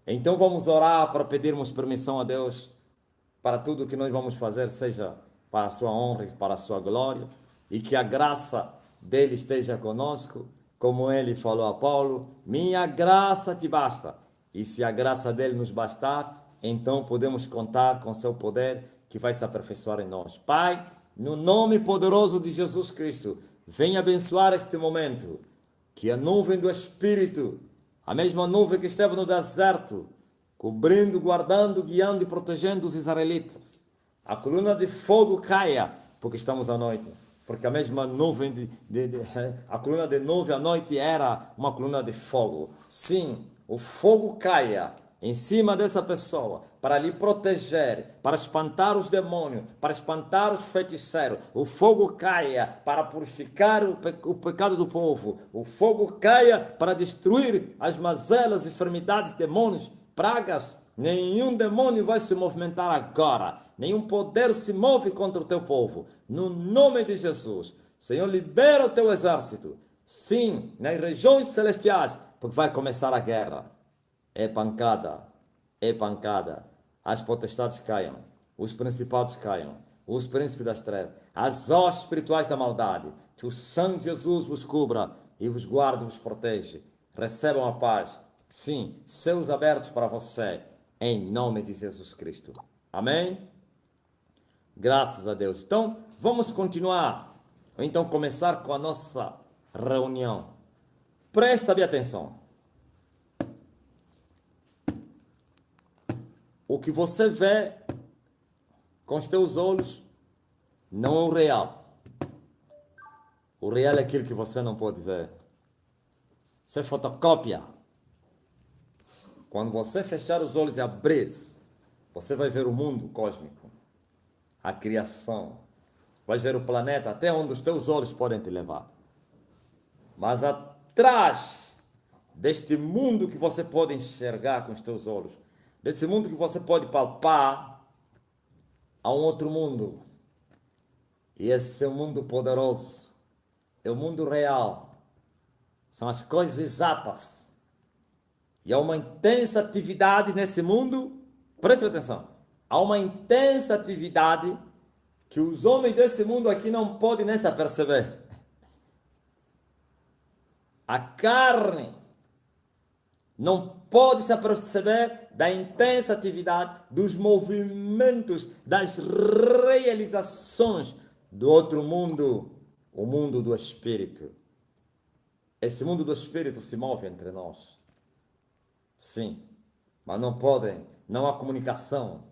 Então vamos orar para pedirmos permissão a Deus para tudo que nós vamos fazer, seja para a sua honra e para a sua glória, e que a graça dele esteja conosco, como ele falou a Paulo: minha graça te basta. E se a graça dele nos bastar, então podemos contar com seu poder que vai se aperfeiçoar em nós. Pai, no nome poderoso de Jesus Cristo, venha abençoar este momento, que a nuvem do Espírito, a mesma nuvem que esteve no deserto, cobrindo, guardando, guiando e protegendo os israelitas, a coluna de fogo caia, porque estamos à noite. Porque a mesma nuvem, a coluna de nuvem à noite era uma coluna de fogo. Sim, o fogo caia em cima dessa pessoa, para lhe proteger, para espantar os demônios, para espantar os feiticeiros. O fogo caia para purificar o pecado do povo. O fogo caia para destruir as mazelas, enfermidades, demônios, pragas. Nenhum demônio vai se movimentar agora. Nenhum poder se move contra o teu povo. No nome de Jesus, Senhor, libera o teu exército. Sim, nas regiões celestiais, porque vai começar a guerra. É pancada, é pancada. As potestades caiam, os principados caiam, os príncipes das trevas, as hostes espirituais da maldade. Que o sangue de Jesus vos cubra e vos guarde e vos protege. Recebam a paz. Sim, céus abertos para você, em nome de Jesus Cristo. Amém? Graças a Deus. Então, vamos continuar. Ou então começar com a nossa reunião. Presta bem atenção. O que você vê com os teus olhos não é o real. O real é aquilo que você não pode ver. Isso é fotocópia. Quando você fechar os olhos e abrir, você vai ver o mundo cósmico, a criação. Vai ver o planeta até onde os teus olhos podem te levar. Mas atrás deste mundo que você pode enxergar com os teus olhos, desse mundo que você pode palpar, há um outro mundo. E esse é o mundo poderoso. É o mundo real. São as coisas exatas. E há uma intensa atividade nesse mundo. Preste atenção. Há uma intensa atividade que os homens desse mundo aqui não podem nem se aperceber. A carne não pode se aperceber da intensa atividade, dos movimentos, das realizações do outro mundo, o mundo do Espírito. Esse mundo do Espírito se move entre nós. Sim, mas não podem, não há comunicação,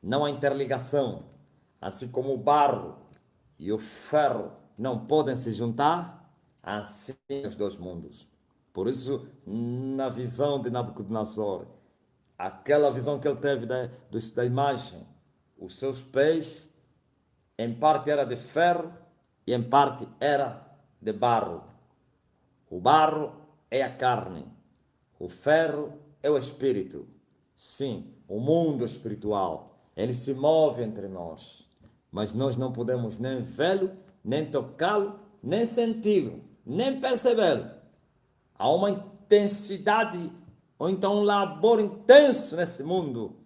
não há interligação. Assim como o barro e o ferro não podem se juntar, assim os dois mundos. Por isso, na visão de Nabucodonosor, aquela visão que ele teve da imagem, os seus pés, em parte era de ferro e em parte era de barro. O barro é a carne, o ferro é o espírito. Sim, o mundo espiritual, ele se move entre nós, mas nós não podemos nem vê-lo, nem tocá-lo, nem senti-lo, nem percebê-lo. Há uma intensidade, ou então um labor intenso nesse mundo.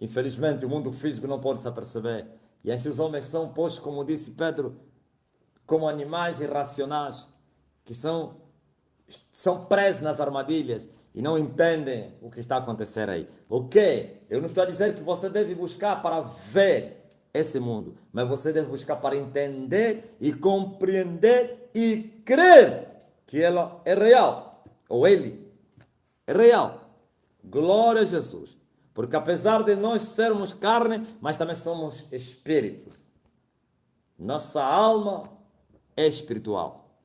Infelizmente, o mundo físico não pode se aperceber. E esses homens são postos, como disse Pedro, como animais irracionais, que são presos nas armadilhas e não entendem o que está acontecendo aí. Ok? Eu não estou a dizer que você deve buscar para ver esse mundo, mas você deve buscar para entender e compreender e crer que ela é real, ou ele é real. Glória a Jesus. Porque apesar de nós sermos carne, mas também somos espíritos. Nossa alma é espiritual.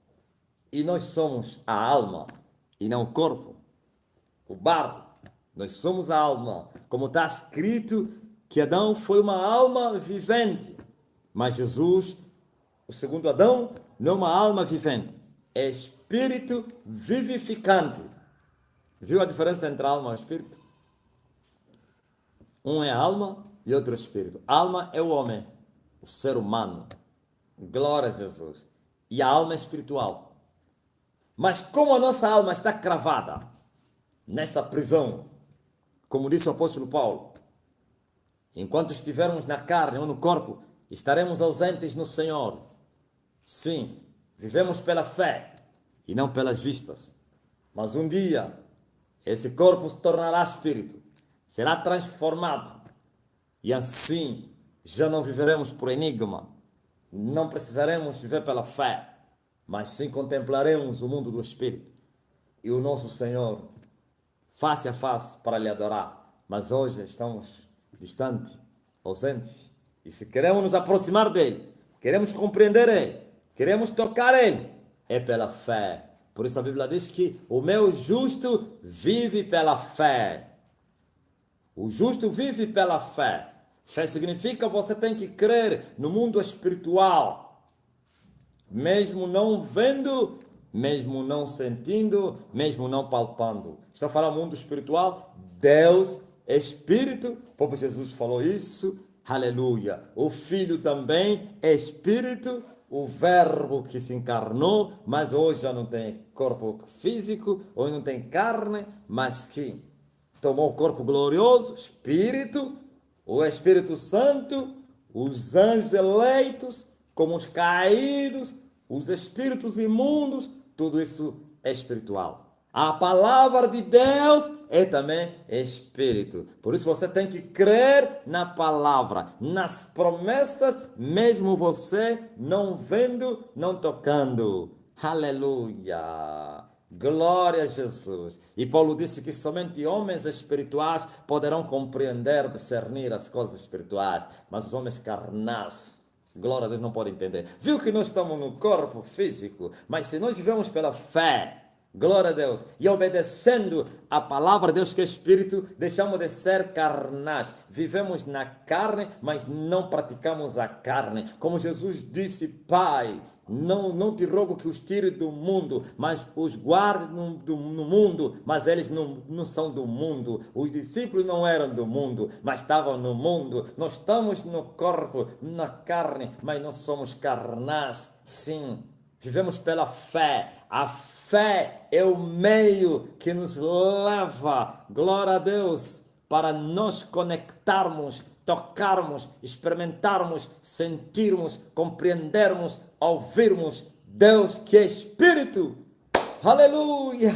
E nós somos a alma e não o corpo. O barro. Nós somos a alma. Como está escrito que Adão foi uma alma vivente. Mas Jesus, o segundo Adão, não é uma alma vivente. É espírito vivificante. Viu a diferença entre alma e espírito? Um é alma e outro é espírito. Alma é o homem, o ser humano. Glória a Jesus. E a alma é espiritual. Mas como a nossa alma está cravada nessa prisão. Como disse o apóstolo Paulo, enquanto estivermos na carne ou no corpo, estaremos ausentes no Senhor. Sim, vivemos pela fé e não pelas vistas. Mas um dia, esse corpo se tornará espírito, será transformado. E assim, já não viveremos por enigma. Não precisaremos viver pela fé, mas sim contemplaremos o mundo do Espírito e o nosso Senhor face a face para lhe adorar. Mas hoje estamos distantes, ausentes. E se queremos nos aproximar dele, queremos compreender ele, queremos tocar ele, é pela fé. Por isso a Bíblia diz que o meu justo vive pela fé. O justo vive pela fé. Fé significa que você tem que crer no mundo espiritual, mesmo não vendo, mesmo não sentindo, mesmo não palpando. Estou a falar do mundo espiritual. Deus é espírito, o próprio Jesus falou isso, aleluia. O Filho também é espírito, o Verbo que se encarnou, mas hoje já não tem corpo físico, hoje não tem carne, mas que tomou o corpo glorioso, espírito, o Espírito Santo, os anjos eleitos, como os caídos, os espíritos imundos, tudo isso é espiritual. A palavra de Deus é também espírito. Por isso você tem que crer na palavra, nas promessas, mesmo você não vendo, não tocando. Aleluia! Glória a Jesus. E Paulo disse que somente homens espirituais poderão compreender, discernir as coisas espirituais, mas os homens carnais, glória a Deus, não podem entender. Viu que nós estamos no corpo físico, mas se nós vivemos pela fé, glória a Deus, e obedecendo a palavra de Deus que é Espírito, deixamos de ser carnais. Vivemos na carne, mas não praticamos a carne. Como Jesus disse, Pai, não te rogo que os tire do mundo, mas os guarde no mundo, mas eles não são do mundo. Os discípulos não eram do mundo, mas estavam no mundo. Nós estamos no corpo, na carne, mas não somos carnais, sim. Vivemos pela fé. A fé é o meio que nos leva, glória a Deus, para nós conectarmos, tocarmos, experimentarmos, sentirmos, compreendermos, ouvirmos Deus que é Espírito. Aleluia!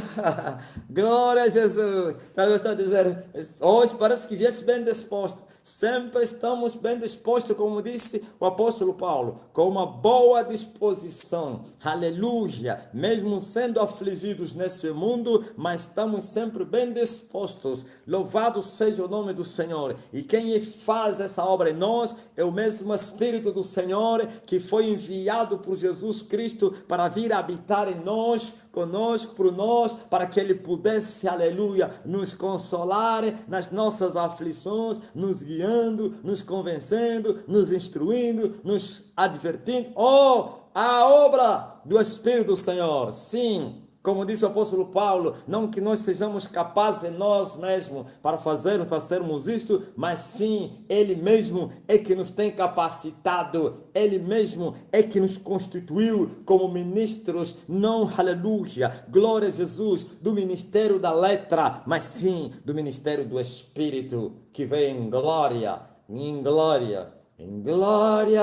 Glória a Jesus! Talvez está a dizer, hoje parece que viesse bem disposto. Sempre estamos bem dispostos, como disse o apóstolo Paulo, com uma boa disposição. Aleluia! Mesmo sendo afligidos nesse mundo, mas estamos sempre bem dispostos. Louvado seja o nome do Senhor. E quem faz essa obra em nós é o mesmo Espírito do Senhor que foi enviado por Jesus Cristo para vir habitar em nós, conosco, por nós, para que Ele pudesse, aleluia, nos consolar nas nossas aflições, nos guiando, nos convencendo, nos instruindo, nos advertindo. Oh, a obra do Espírito do Senhor, sim. Como disse o apóstolo Paulo, não que nós sejamos capazes em nós mesmos para fazermos isto, mas sim, Ele mesmo é que nos tem capacitado, Ele mesmo é que nos constituiu como ministros, não, aleluia, glória a Jesus, do ministério da letra, mas sim, do ministério do Espírito, que vem em glória, em glória. Em glória,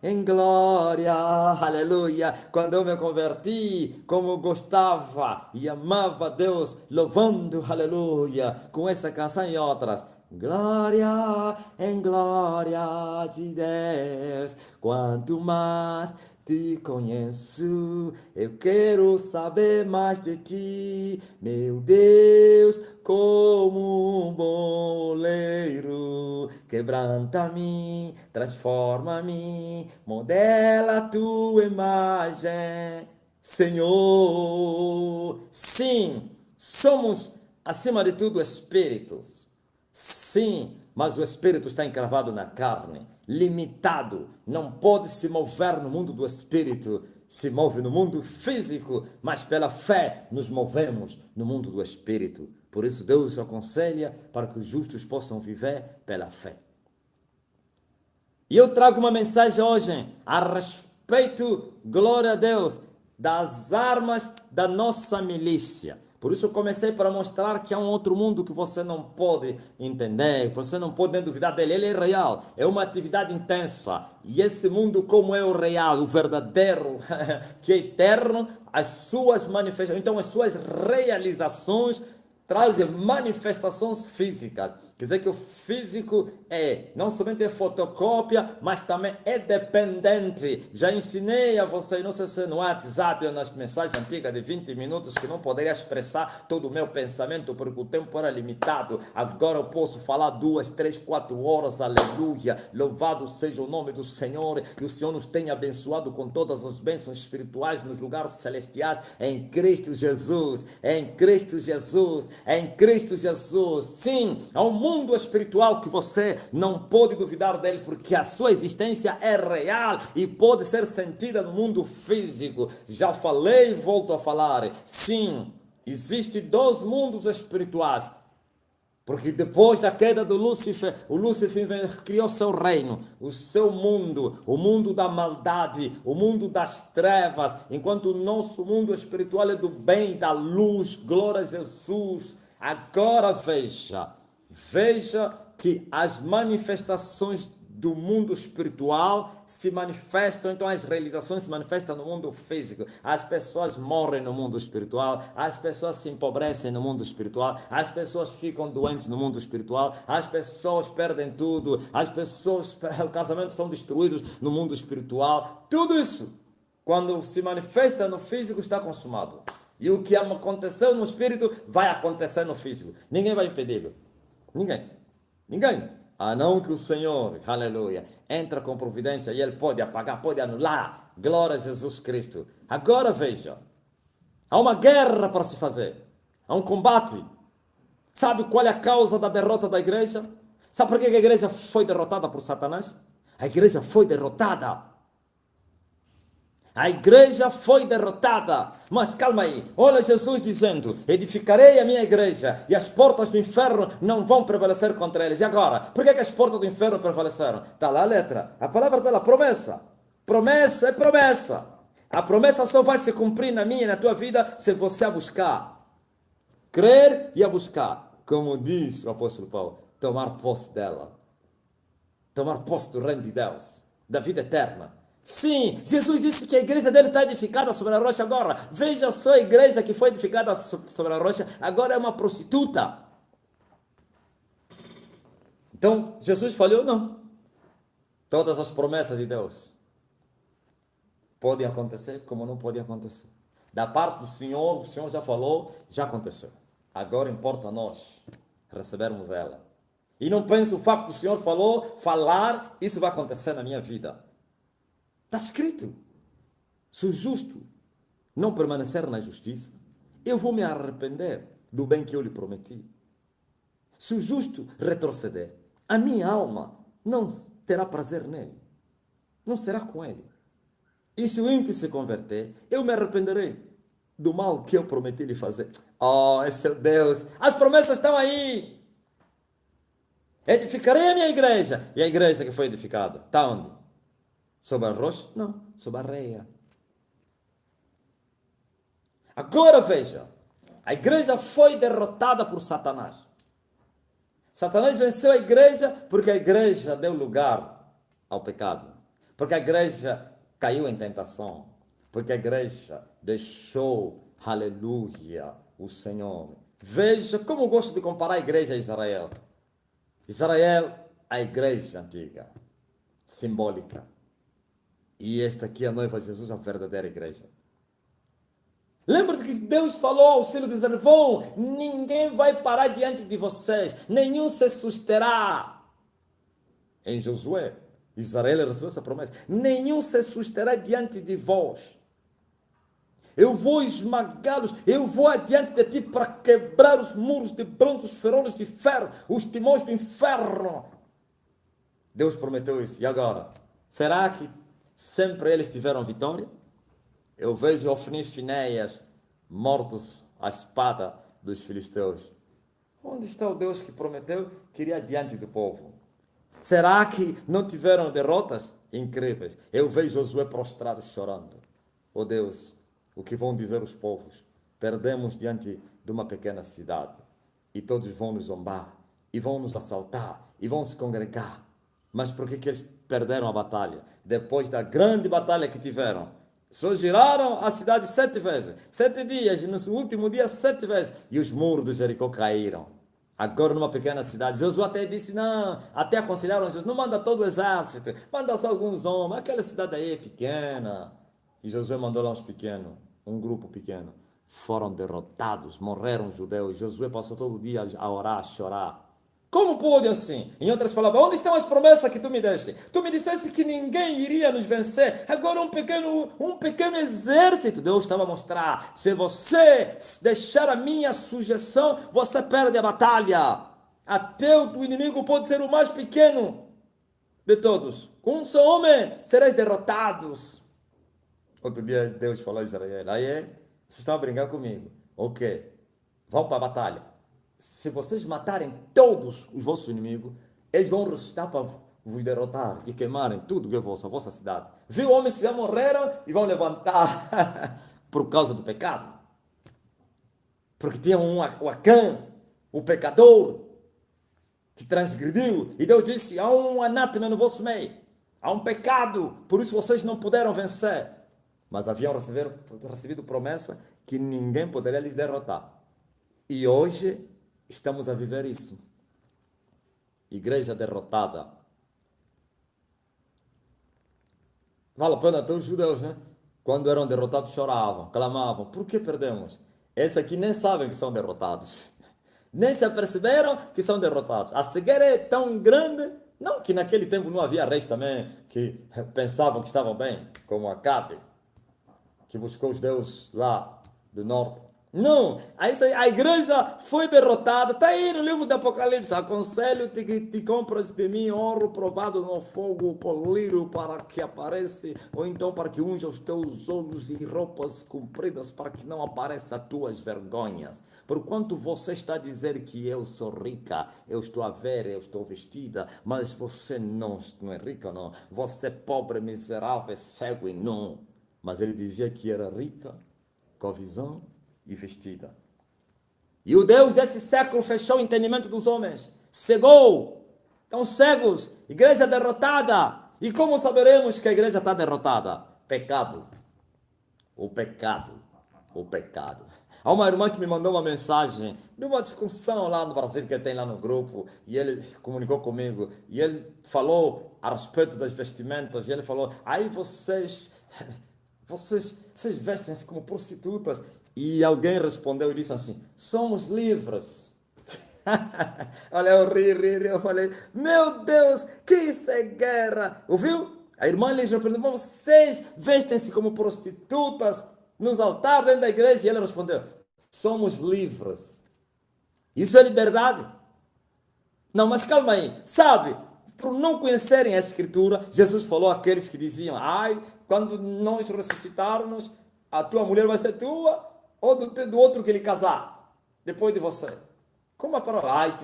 em glória, aleluia. Quando eu me converti, como eu gostava e amava Deus, louvando, aleluia, com essa canção e outras. Glória em glória de Deus, quanto mais te conheço, eu quero saber mais de ti, meu Deus, como um boleiro, quebranta-me, transforma-me, modela a tua imagem, Senhor. Sim, somos, acima de tudo, espíritos. Sim, mas o espírito está encravado na carne, limitado, não pode se mover no mundo do espírito, se move no mundo físico, mas pela fé nos movemos no mundo do espírito. Por isso Deus aconselha para que os justos possam viver pela fé. E eu trago uma mensagem hoje a respeito, glória a Deus, das armas da nossa milícia. Por isso eu comecei para mostrar que há um outro mundo que você não pode entender, que você não pode nem duvidar dele. Ele é real, é uma atividade intensa. E esse mundo como é o real, o verdadeiro, que é eterno, as suas manifestações, então as suas realizações trazem manifestações físicas. Quer dizer que o físico não somente é fotocópia, mas também é dependente. Já ensinei a você, não sei se no WhatsApp ou nas mensagens antigas de 20 minutos, que não poderia expressar todo o meu pensamento, porque o tempo era limitado. Agora eu posso falar 2, 3, 4 horas, aleluia. Louvado seja o nome do Senhor, e o Senhor nos tenha abençoado com todas as bênçãos espirituais nos lugares celestiais, em Cristo Jesus, em Cristo Jesus, em Cristo Jesus. Sim, há um mundo espiritual que você não pode duvidar dele, porque a sua existência é real e pode ser sentida no mundo físico. Já falei e volto a falar. Sim, existem 2 mundos espirituais. Porque depois da queda do Lúcifer, o Lúcifer criou seu reino, o seu mundo, o mundo da maldade, o mundo das trevas, enquanto o nosso mundo espiritual é do bem e da luz. Glória a Jesus. Agora veja que as manifestações do mundo espiritual se manifestam, então as realizações se manifestam no mundo físico. As pessoas morrem no mundo espiritual, as pessoas se empobrecem no mundo espiritual, as pessoas ficam doentes no mundo espiritual, as pessoas perdem tudo, as pessoas, os casamentos são destruídos no mundo espiritual. Tudo isso, quando se manifesta no físico, está consumado. E o que aconteceu no espírito vai acontecer no físico. Ninguém vai impedir. Ninguém. A não que o Senhor, aleluia, entra com providência e Ele pode apagar, pode anular. Glória a Jesus Cristo. Agora veja, há uma guerra para se fazer. Há um combate. Sabe qual é a causa da derrota da igreja? Sabe por que a igreja foi derrotada por Satanás? A igreja foi derrotada. A igreja foi derrotada. Mas calma aí. Olha Jesus dizendo: edificarei a minha igreja e as portas do inferno não vão prevalecer contra eles. E agora? Por que as portas do inferno prevaleceram? Está lá a letra. A palavra está lá. Promessa. Promessa é promessa. A promessa só vai se cumprir na minha e na tua vida se você a buscar. Crer e a buscar. Como diz o apóstolo Paulo. Tomar posse dela. Tomar posse do reino de Deus. Da vida eterna. Sim, Jesus disse que a igreja dele está edificada sobre a rocha agora. Veja só a igreja que foi edificada sobre a rocha, agora é uma prostituta. Então, Jesus falhou? Não. Todas as promessas de Deus podem acontecer como não podem acontecer. Da parte do Senhor, o Senhor já falou, já aconteceu. Agora importa a nós recebermos ela. E não pense o facto do Senhor falar, isso vai acontecer na minha vida. Está escrito. Se o justo não permanecer na justiça, eu vou me arrepender do bem que eu lhe prometi. Se o justo retroceder, a minha alma não terá prazer nele. Não será com ele. E se o ímpio se converter, eu me arrependerei do mal que eu prometi lhe fazer. Oh, esse é Deus. As promessas estão aí. Edificarei a minha igreja. E a igreja que foi edificada, está onde? Sobre a rocha? Não, sobre a areia. Agora veja, a igreja foi derrotada por Satanás. Satanás venceu a igreja porque a igreja deu lugar ao pecado. Porque a igreja caiu em tentação. Porque a igreja deixou, aleluia, o Senhor. Veja como eu gosto de comparar a igreja a Israel. Israel, a igreja antiga, simbólica. E esta aqui é a noiva de Jesus, a verdadeira igreja. Lembra-te que Deus falou aos filhos de Israel: ninguém vai parar diante de vocês, nenhum se susterá. Em Josué, Israel recebeu essa promessa: nenhum se susterá diante de vós. Eu vou esmagá-los, eu vou adiante de ti para quebrar os muros de bronze, os ferrolhos de ferro, os timões do inferno. Deus prometeu isso. E agora? Será que sempre eles tiveram vitória? Eu vejo Ofni e Finéias mortos à espada dos filisteus. Onde está o Deus que prometeu que iria diante do povo? Será que não tiveram derrotas incríveis? Eu vejo Josué prostrado chorando. Oh Deus, o que vão dizer os povos? Perdemos diante de uma pequena cidade. E todos vão nos zombar, e vão nos assaltar, e vão se congregar. Mas por que eles perderam a batalha? Depois da grande batalha que tiveram, só giraram a cidade 7 vezes. 7 dias, e no último dia 7 vezes. E os muros de Jericó caíram. Agora numa pequena cidade. Josué até disse, não, até aconselharam Jesus, não manda todo o exército, manda só alguns homens, aquela cidade aí é pequena. E Josué mandou lá uns pequenos, um grupo pequeno. Foram derrotados, morreram os judeus. Josué passou todo o dia a orar, a chorar. Como pôde assim? Em outras palavras, onde estão as promessas que tu me deste? Tu me disseste que ninguém iria nos vencer. Agora um pequeno exército. Deus estava a mostrar. Se você deixar a minha sugestão, você perde a batalha. Até o inimigo pode ser o mais pequeno de todos. Com um só homem, sereis derrotados. Outro dia Deus falou a Israel, aí vocês estão a brincar comigo. Ok, vão para a batalha. Se vocês matarem todos os vossos inimigos, eles vão ressuscitar para vos derrotar e queimarem tudo que é a vossa cidade. Viu homens que já morreram e vão levantar por causa do pecado. Porque tinha o Acã, o pecador, que transgrediu. E Deus disse, há um anátema no vosso meio. Há um pecado, por isso vocês não puderam vencer. Mas haviam recebido promessa que ninguém poderia lhes derrotar. E hoje estamos a viver isso. Igreja derrotada. Vale a pena até os judeus, né? Quando eram derrotados choravam, clamavam. Por que perdemos? Esses aqui nem sabem que são derrotados. Nem se aperceberam que são derrotados. A cegueira é tão grande, não que naquele tempo não havia reis também que pensavam que estavam bem, como Acabe, que buscou os deuses lá do norte. Não, a igreja foi derrotada. Está aí no livro do Apocalipse. Aconselho-te que te compras de mim ouro provado no fogo, colírio para que apareça, ou então para que unja os teus olhos e roupas compridas para que não apareçam as tuas vergonhas. Porquanto você está a dizer que eu sou rica, eu estou a ver, eu estou vestida, mas você não é rica, não. Você é pobre, miserável, cego e nu. Mas ele dizia que era rica, com a visão e vestida. E o Deus desse século fechou o entendimento dos homens. Cegou. Estão cegos. Igreja derrotada. E como saberemos que a igreja está derrotada? Pecado. O pecado. O pecado. Há uma irmã que me mandou uma mensagem de uma discussão lá no Brasil que tem lá no grupo, e ele comunicou comigo, e ele falou a respeito das vestimentas, e ele falou, aí vocês vestem-se como prostitutas. E alguém respondeu e disse assim, somos livres. Olha, eu ri, eu falei, meu Deus, que isso é guerra. Ouviu? A irmã lhe respondeu, mas vocês vestem-se como prostitutas nos altares dentro da igreja. E ela respondeu, somos livres. Isso é liberdade? Não, mas calma aí, sabe, por não conhecerem a Escritura, Jesus falou àqueles que diziam, ai, quando nós ressuscitarmos, a tua mulher vai ser tua, ou do outro que ele casar, depois de você. Como a parábola? Ai,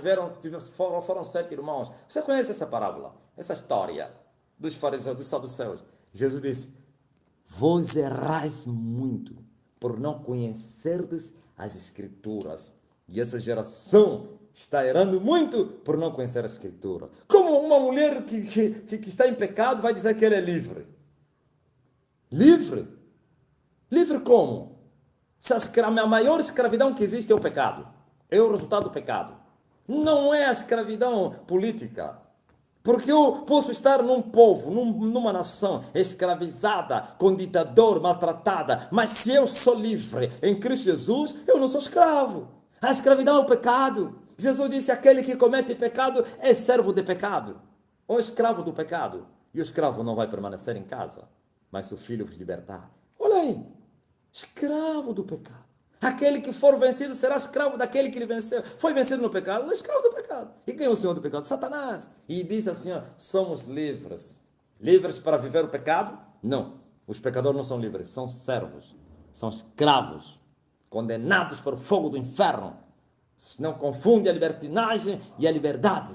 foram 7 irmãos. Você conhece essa parábola? Essa história dos fariseus, dos saduceus. Jesus disse, vós errais muito por não conhecerdes as Escrituras. E essa geração está errando muito por não conhecer a Escritura. Como uma mulher que está em pecado vai dizer que ela é livre? Livre? Livre como? Se a maior escravidão que existe é o pecado. É o resultado do pecado. Não é a escravidão política. Porque eu posso estar num povo, numa nação escravizada, com ditador, maltratada. Mas se eu sou livre em Cristo Jesus, eu não sou escravo. A escravidão é o pecado. Jesus disse, aquele que comete pecado é servo de pecado. Ou escravo do pecado. E o escravo não vai permanecer em casa. Mas se o filho vos libertar. Olha aí. Escravo do pecado. Aquele que for vencido será escravo daquele que ele venceu. Foi vencido no pecado, é escravo do pecado. E quem é o senhor do pecado? Satanás. E diz assim, ó, somos livres. Livres para viver o pecado? Não. Os pecadores não são livres, são servos. São escravos. Condenados para o fogo do inferno. Não confunde a libertinagem e a liberdade.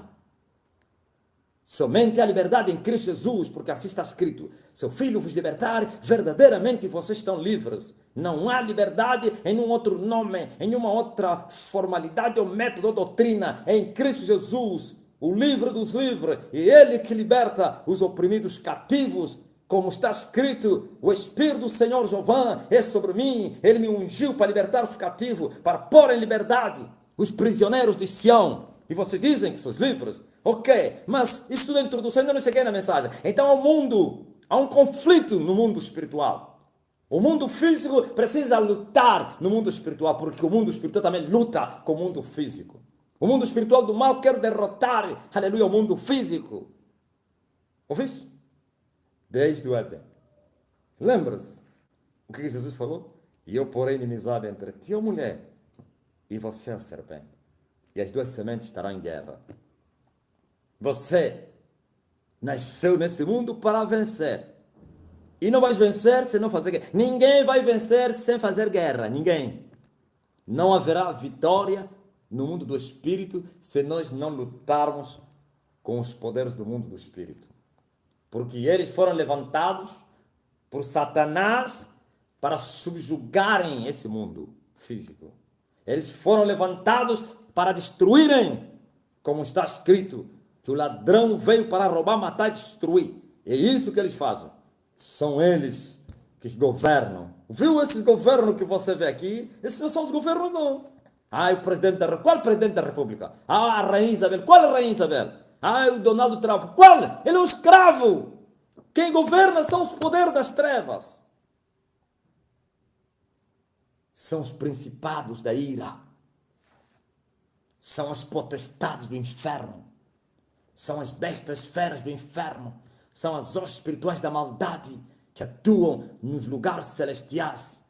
Somente a liberdade em Cristo Jesus, porque assim está escrito: se o Filho vos libertar, verdadeiramente vocês estão livres. Não há liberdade em um outro nome, em nenhuma outra formalidade ou método ou doutrina. É em Cristo Jesus, o livre dos livres, e Ele que liberta os oprimidos cativos. Como está escrito: o Espírito do Senhor Jeová é sobre mim, Ele me ungiu para libertar os cativos, para pôr em liberdade os prisioneiros de Sião. E vocês dizem que sois livres? Ok, mas isso tudo é introdução, ainda não cheguei na mensagem. Então há um conflito no mundo espiritual. O mundo físico precisa lutar no mundo espiritual, porque o mundo espiritual também luta com o mundo físico. O mundo espiritual do mal quer derrotar, aleluia, o mundo físico. Ouviste? Desde o Éden. Lembra-se o que Jesus falou? E eu porei inimizade entre ti, ó mulher, e você, a serpente. E as duas sementes estarão em guerra. Você nasceu nesse mundo para vencer. E não vais vencer se não fazer guerra. Ninguém vai vencer sem fazer guerra. Ninguém. Não haverá vitória no mundo do espírito se nós não lutarmos com os poderes do mundo do espírito. Porque eles foram levantados por Satanás para subjugarem esse mundo físico. Eles foram levantados para destruírem, como está escrito, que o ladrão veio para roubar, matar e destruir. É isso que eles fazem. São eles que governam. Viu esses governos que você vê aqui? Esses não são os governos, não. O presidente da República. Qual presidente da República? A rainha Isabel. Qual a rainha Isabel? O Donald Trump. Qual? Ele é um escravo. Quem governa são os poderes das trevas. São os principados da ira. São as potestades do inferno. São as bestas feras do inferno. São as hostes espirituais da maldade que atuam nos lugares celestiais.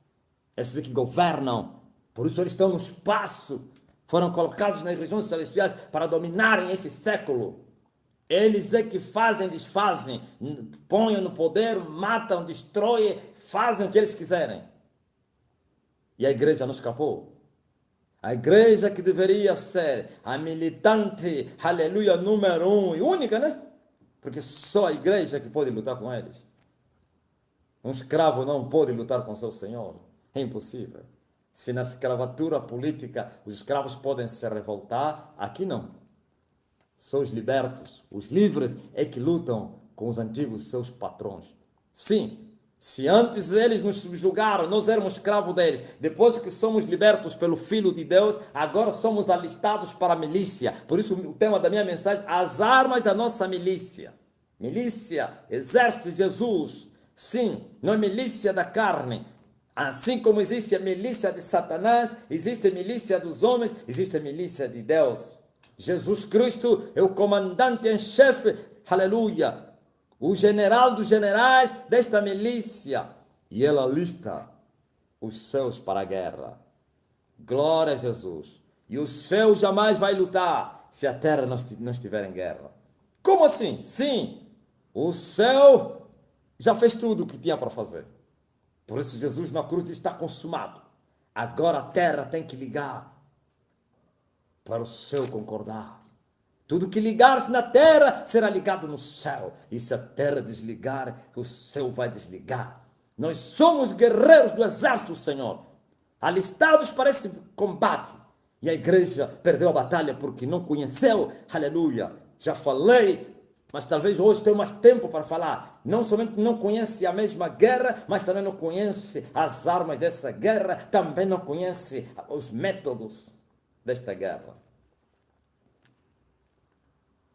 Esses que governam. Por isso eles estão no espaço. Foram colocados nas regiões celestiais para dominarem esse século. Eles é que fazem, desfazem, põem no poder, matam, destroem, fazem o que eles quiserem. E a igreja não escapou. A igreja que deveria ser a militante, aleluia, número 1 e única, né? Porque só a igreja que pode lutar com eles. Um escravo não pode lutar com seu senhor. É impossível. Se na escravatura política os escravos podem se revoltar, aqui não. São os libertos, os livres é que lutam com os antigos seus patrões. Sim. Se antes eles nos subjugaram, nós éramos escravos deles. Depois que somos libertos pelo Filho de Deus, agora somos alistados para a milícia. Por isso o tema da minha mensagem, as armas da nossa milícia. Milícia, exército de Jesus. Sim, não é milícia da carne. Assim como existe a milícia de Satanás, existe a milícia dos homens, existe a milícia de Deus. Jesus Cristo é o comandante em chefe, aleluia, o general dos generais desta milícia. E ele alista os seus para a guerra. Glória a Jesus. E o céu jamais vai lutar se a terra não estiver em guerra. Como assim? Sim, o céu já fez tudo o que tinha para fazer. Por isso Jesus na cruz está consumado. Agora a terra tem que ligar para o céu concordar. Tudo que ligar-se na terra será ligado no céu. E se a terra desligar, o céu vai desligar. Nós somos guerreiros do exército do Senhor, alistados para esse combate. E a igreja perdeu a batalha porque não conheceu. Aleluia. Já falei, mas talvez hoje tenha mais tempo para falar. Não somente não conhece a mesma guerra, mas também não conhece as armas dessa guerra. Também não conhece os métodos desta guerra.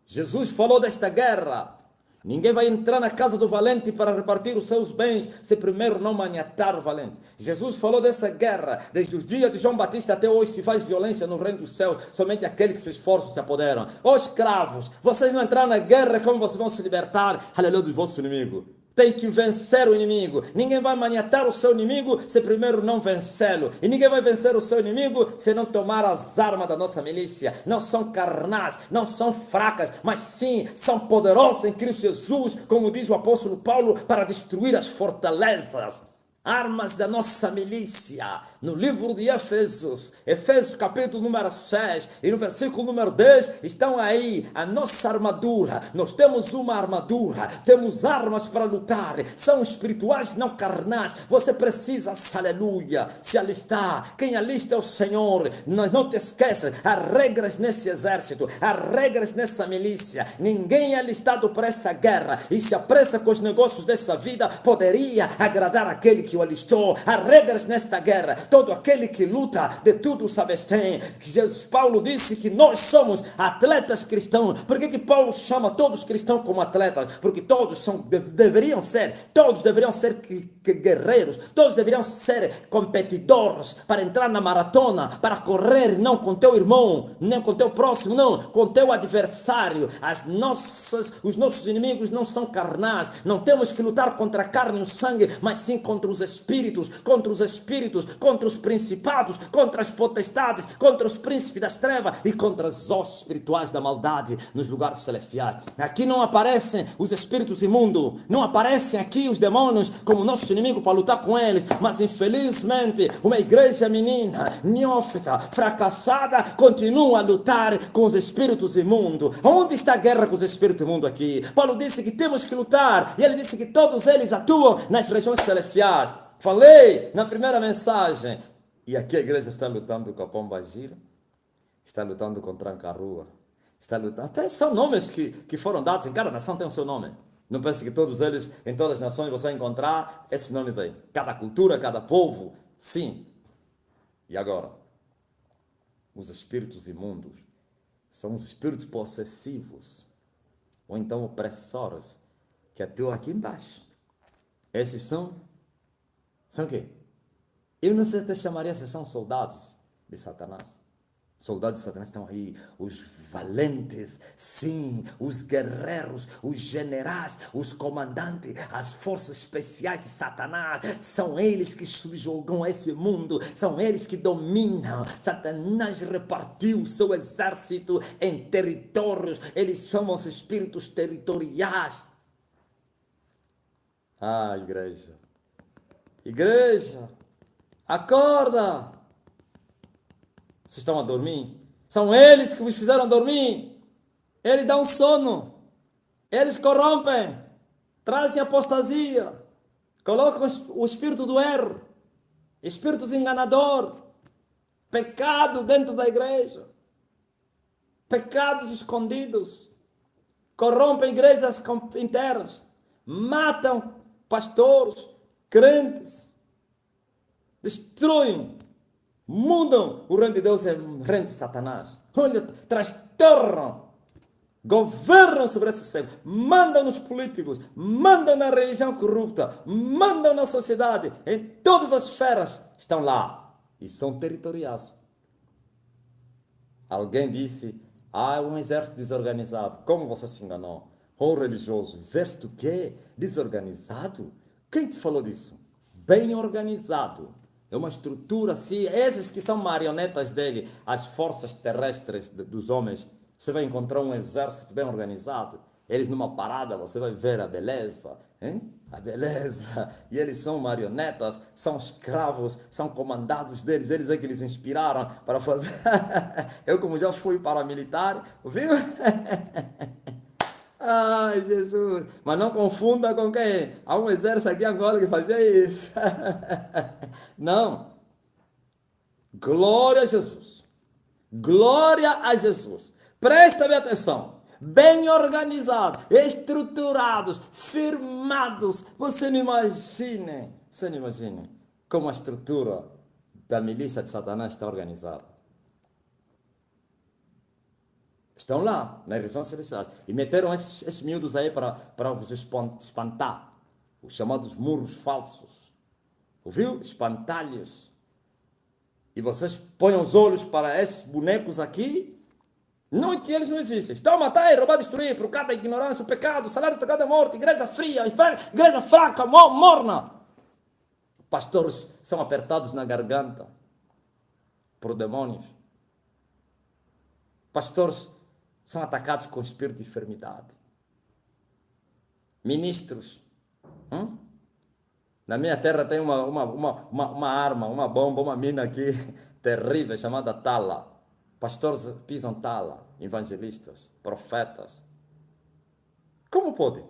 Jesus falou desta guerra. Ninguém vai entrar na casa do valente para repartir os seus bens se primeiro não maniatar o valente. Jesus falou dessa guerra. Desde os dias de João Batista até hoje se faz violência no reino dos céus. Somente aqueles que se esforçam se apoderam. Ó escravos, vocês não entraram na guerra, como vocês vão se libertar? Aleluia, dos vossos inimigos. Tem que vencer o inimigo. Ninguém vai maniatar o seu inimigo se primeiro não vencê-lo. E ninguém vai vencer o seu inimigo se não tomar as armas da nossa milícia. Não são carnais, não são fracas, mas sim são poderosas em Cristo Jesus, como diz o apóstolo Paulo, para destruir as fortalezas. armas da nossa milícia. No livro de Efésios, Efésios capítulo número 6 e no versículo número 10, estão aí a nossa armadura. Nós temos uma armadura, temos armas para lutar, são espirituais, não carnais. Você precisa, aleluia, se alistar. Quem alista é o Senhor. Mas não te esqueças, há regras nesse exército, há regras nessa milícia. Ninguém é alistado para essa guerra e se apressa com os negócios dessa vida poderia agradar aquele que o alistou. Há regras nesta guerra. Todo aquele que luta de tudo se abstém. Paulo disse que nós somos atletas cristãos. Por que Paulo chama todos os cristãos como atletas? Porque todos deveriam ser guerreiros, todos deveriam ser competidores para entrar na maratona, para correr não com teu irmão, nem com teu próximo, não, com teu adversário. Os nossos inimigos não são carnais, não temos que lutar contra a carne e o sangue, mas sim contra os espíritos, contra os principados, contra as potestades, contra os príncipes das trevas e contra os ossos espirituais da maldade nos lugares celestiais. Aqui não aparecem os espíritos imundos, não aparecem aqui os demônios como nosso inimigo para lutar com eles, mas infelizmente uma igreja menina, neófita, fracassada, continua a lutar com os espíritos imundos. Onde está a guerra com os espíritos imundos aqui? Paulo disse que temos que lutar, e ele disse que todos eles atuam nas regiões celestiais. Falei na primeira mensagem, e aqui a igreja está lutando com a pomba gira, está lutando com tranca-rua, está lutando, até são nomes que foram dados, em cada nação tem o seu nome. Não pense que todos eles, em todas as nações, você vai encontrar esses nomes aí. Cada cultura, cada povo, sim. E agora? Os espíritos imundos são os espíritos possessivos, ou então opressores, que atuam aqui embaixo. Esses são o quê? Eu não sei até chamaria se são soldados de Satanás. Soldados de Satanás estão aí, os valentes, sim, os guerreiros, os generais, os comandantes, as forças especiais de Satanás. São eles que subjugam esse mundo, são eles que dominam. Satanás repartiu o seu exército em territórios, eles chamam os espíritos territoriais. Ah, igreja, acorda! Vocês estão a dormir? São eles que vos fizeram dormir. Eles dão sono. Eles corrompem. Trazem apostasia. Colocam o espírito do erro. Espíritos enganadores. Pecado dentro da igreja. Pecados escondidos. Corrompem igrejas inteiras. Matam pastores, crentes. Destruem. Mudam o reino de Deus em reino de Satanás. Olha, transtornam, governam sobre esse século, mandam nos políticos, mandam na religião corrupta, mandam na sociedade, em todas as esferas estão lá e são territoriais. Alguém disse, um exército desorganizado. Como você se enganou? Religioso, exército o quê? Desorganizado? Quem te falou disso? Bem organizado. É uma estrutura assim, esses que são marionetas dele, as forças terrestres dos homens, você vai encontrar um exército bem organizado, eles numa parada, você vai ver a beleza, hein? A beleza, e eles são marionetas, são escravos, são comandados deles, eles é que eles inspiraram para fazer, eu como já fui paramilitar, viu? Ai, Jesus, mas não confunda com quem? Há um exército aqui em Angola que fazia isso. Não. Glória a Jesus. Glória a Jesus. Presta bem atenção. Bem organizados, estruturados, firmados. Você não imagine como a estrutura da milícia de Satanás está organizada. Estão lá, nas regiões celestiais. E meteram esses miúdos aí para vos espantar. Os chamados muros falsos. Ouviu? Espantalhos. E vocês põem os olhos para esses bonecos aqui. Não que eles não existem. Estão a matar, roubar, destruir. Por causa da ignorância, o pecado. O salário do pecado é morte. Igreja fria, igreja fraca, morna. Pastores são apertados na garganta por demônios. Pastores são atacados com espírito de enfermidade. Ministros Na minha terra tem uma arma, uma bomba, uma mina aqui terrível chamada tala. Pastores pisam tala, evangelistas, profetas. Como pode?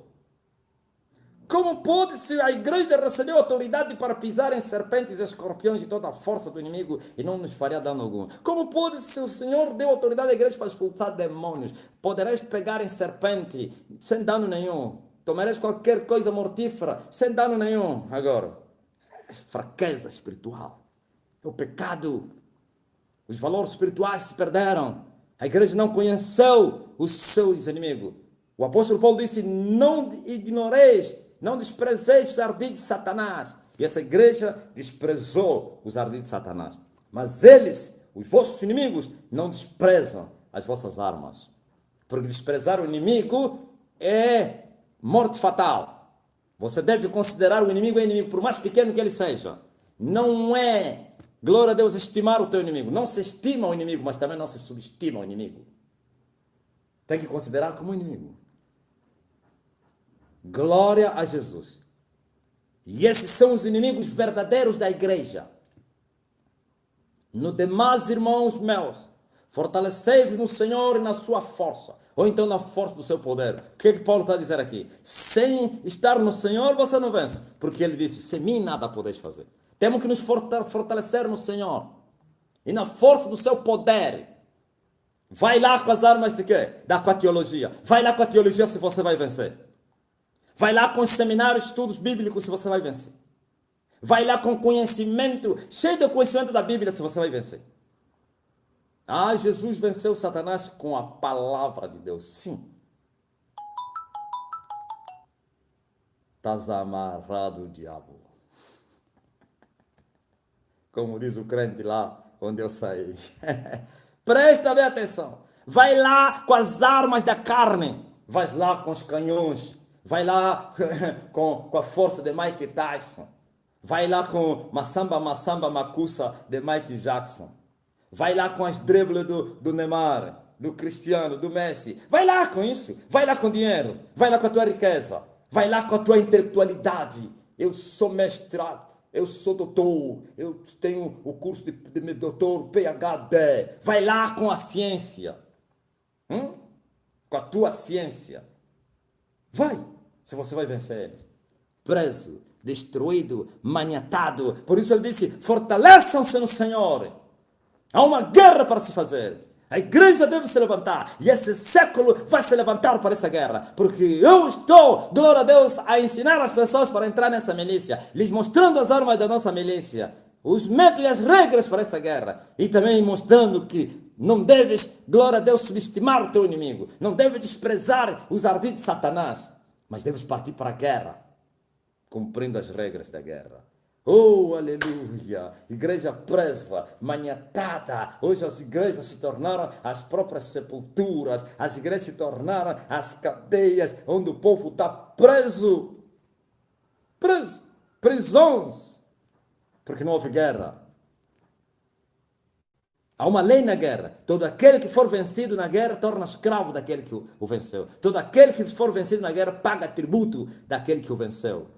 Como pode se a igreja recebeu autoridade para pisar em serpentes, escorpiões e toda a força do inimigo e não nos faria dano algum? Como pode se o Senhor deu autoridade à igreja para expulsar demônios? Podereis pegar em serpente sem dano nenhum. Tomareis qualquer coisa mortífera sem dano nenhum. Agora, é fraqueza espiritual. É o pecado. Os valores espirituais se perderam. A igreja não conheceu os seus inimigos. O apóstolo Paulo disse: não ignoreis, não desprezeis os ardis de Satanás. E essa igreja desprezou os ardis de Satanás. Mas eles, os vossos inimigos, não desprezam as vossas armas. Porque desprezar o inimigo é morte fatal. Você deve considerar o inimigo inimigo, por mais pequeno que ele seja. Não é, glória a Deus, estimar o teu inimigo. Não se estima o inimigo, mas também não se subestima o inimigo. Tem que considerar como inimigo. Glória a Jesus. E esses são os inimigos verdadeiros da igreja. No demais, irmãos meus, fortalecei-vos no Senhor e na sua força, ou então na força do seu poder. O que é que Paulo está a dizer aqui? Sem estar no Senhor você não vence, porque ele disse: sem mim nada podeis fazer. Temos que nos fortalecer no Senhor e na força do seu poder. Vai lá com as armas de quê? Com a teologia. Vai lá com a teologia se você vai vencer. Vai lá com os seminários, estudos bíblicos se você vai vencer. Vai lá com conhecimento, cheio de conhecimento da Bíblia se você vai vencer. Ah, Jesus venceu Satanás com a palavra de Deus. Sim. Estás amarrado, diabo. Como diz o crente lá onde eu saí. Presta bem atenção. Vai lá com as armas da carne. Vai lá com os canhões. Vai lá com a força de Mike Tyson. Vai lá com Massamba Makusa de Mike Jackson. Vai lá com as dribles do Neymar, do Cristiano, do Messi. Vai lá com isso. Vai lá com dinheiro. Vai lá com a tua riqueza. Vai lá com a tua intelectualidade. Eu sou mestrado. Eu sou doutor. Eu tenho o curso de doutor PhD. Vai lá com a ciência. Com a tua ciência. Vai. Se você vai vencer eles. Preso, destruído, maniatado. Por isso ele disse: fortaleçam-se no Senhor. Há uma guerra para se fazer. A igreja deve se levantar. E esse século vai se levantar para essa guerra. Porque eu estou, glória a Deus, a ensinar as pessoas para entrar nessa milícia. Lhes mostrando as armas da nossa milícia. Os métodos e as regras para essa guerra. E também mostrando que não deves, glória a Deus, subestimar o teu inimigo. Não deves desprezar os ardis de Satanás. Mas deves partir para a guerra. Cumprindo as regras da guerra. Oh, aleluia! Igreja presa, maniatada. Hoje as igrejas se tornaram as próprias sepulturas. As igrejas se tornaram as cadeias onde o povo está preso. Preso. Prisões. Porque não houve guerra. Há uma lei na guerra. Todo aquele que for vencido na guerra torna escravo daquele que o venceu. Todo aquele que for vencido na guerra paga tributo daquele que o venceu.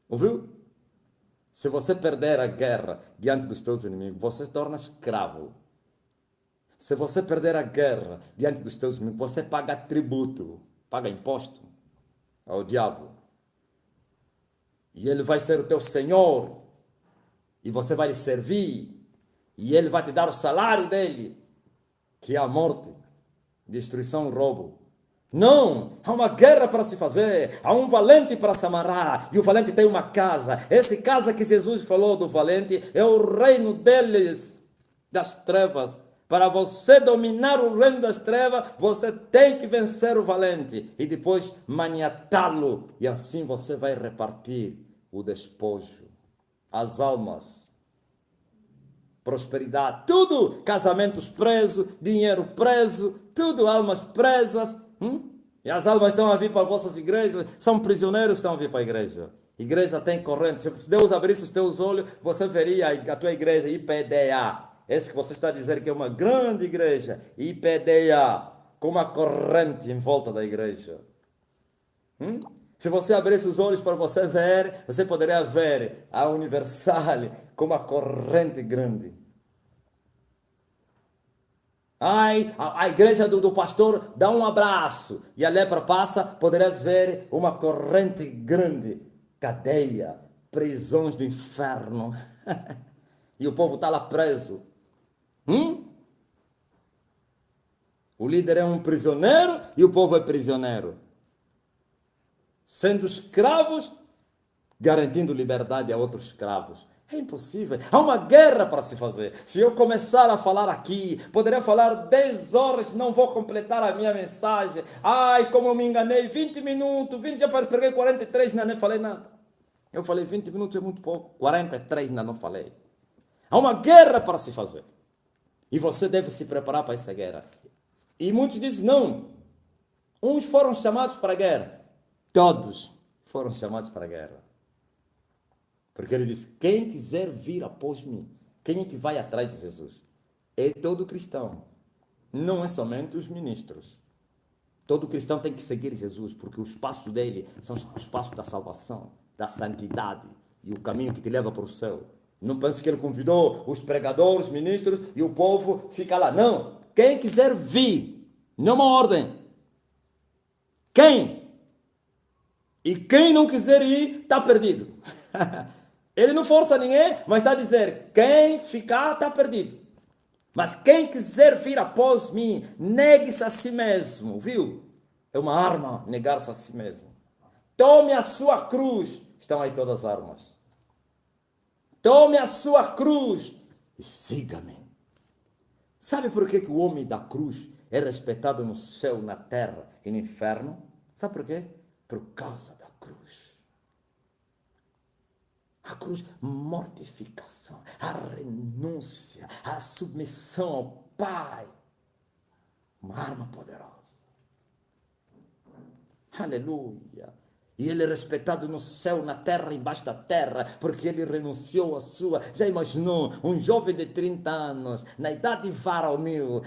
Ouviu? Se você perder a guerra diante dos teus inimigos, você se torna escravo. Se você perder a guerra diante dos teus inimigos, você paga tributo, paga imposto ao diabo. E ele vai ser o teu senhor. E você vai lhe servir. E ele vai te dar o salário dele, que é a morte, destruição e roubo. Não, há uma guerra para se fazer, há um valente para se amarrar, e o valente tem uma casa. Essa casa que Jesus falou do valente é o reino deles, das trevas. Para você dominar o reino das trevas, você tem que vencer o valente e depois maniatá-lo, e assim você vai repartir o despojo, as almas, prosperidade, tudo, casamentos presos, dinheiro preso, tudo, almas presas. E as almas estão a vir para vossas igrejas, são prisioneiros que estão a vir para a igreja. Igreja tem corrente. Se Deus abrisse os teus olhos, você veria a tua igreja IPDA. Esse que você está a dizer que é uma grande igreja, IPDA, com uma corrente em volta da igreja. Se você abrisse os olhos para você ver, você poderia ver a Universal como uma corrente grande. Ai, a igreja do pastor dá um abraço e a lepra passa, poderás ver uma corrente grande, cadeia, prisões do inferno. E o povo está lá preso. O líder é um prisioneiro e o povo é prisioneiro. Sendo escravos, garantindo liberdade a outros escravos. É impossível. Há uma guerra para se fazer. Se eu começar a falar aqui, poderia falar 10 horas, não vou completar a minha mensagem. Ai, como eu me enganei, 20 minutos, 20, já peguei 43, ainda nem falei nada. Eu falei 20 minutos é muito pouco, 43 ainda não falei. Há uma guerra para se fazer. E você deve se preparar para essa guerra. E muitos dizem, não, uns foram chamados para a guerra. Todos foram chamados para a guerra. Porque ele disse, quem quiser vir após mim, quem é que vai atrás de Jesus? É todo cristão. Não é somente os ministros. Todo cristão tem que seguir Jesus, porque os passos dele são os passos da salvação, da santidade e o caminho que te leva para o céu. Não pense que ele convidou os pregadores, os ministros e o povo fica lá. Não. Quem quiser vir, não é uma ordem. Quem? E quem não quiser ir, está perdido. Ele não força ninguém, mas está a dizer, quem ficar, está perdido. Mas quem quiser vir após mim, negue-se a si mesmo, viu? É uma arma, negar-se a si mesmo. Tome a sua cruz. Estão aí todas as armas. Tome a sua cruz e siga-me. Sabe por que o homem da cruz é respeitado no céu, na terra e no inferno? Sabe por quê? Por causa da cruz. A cruz, mortificação, a renúncia, a submissão ao Pai. Uma arma poderosa. Aleluia. E ele é respeitado no céu, na terra e embaixo da terra, porque ele renunciou à sua. Já imaginou um jovem de 30 anos, na idade varonil,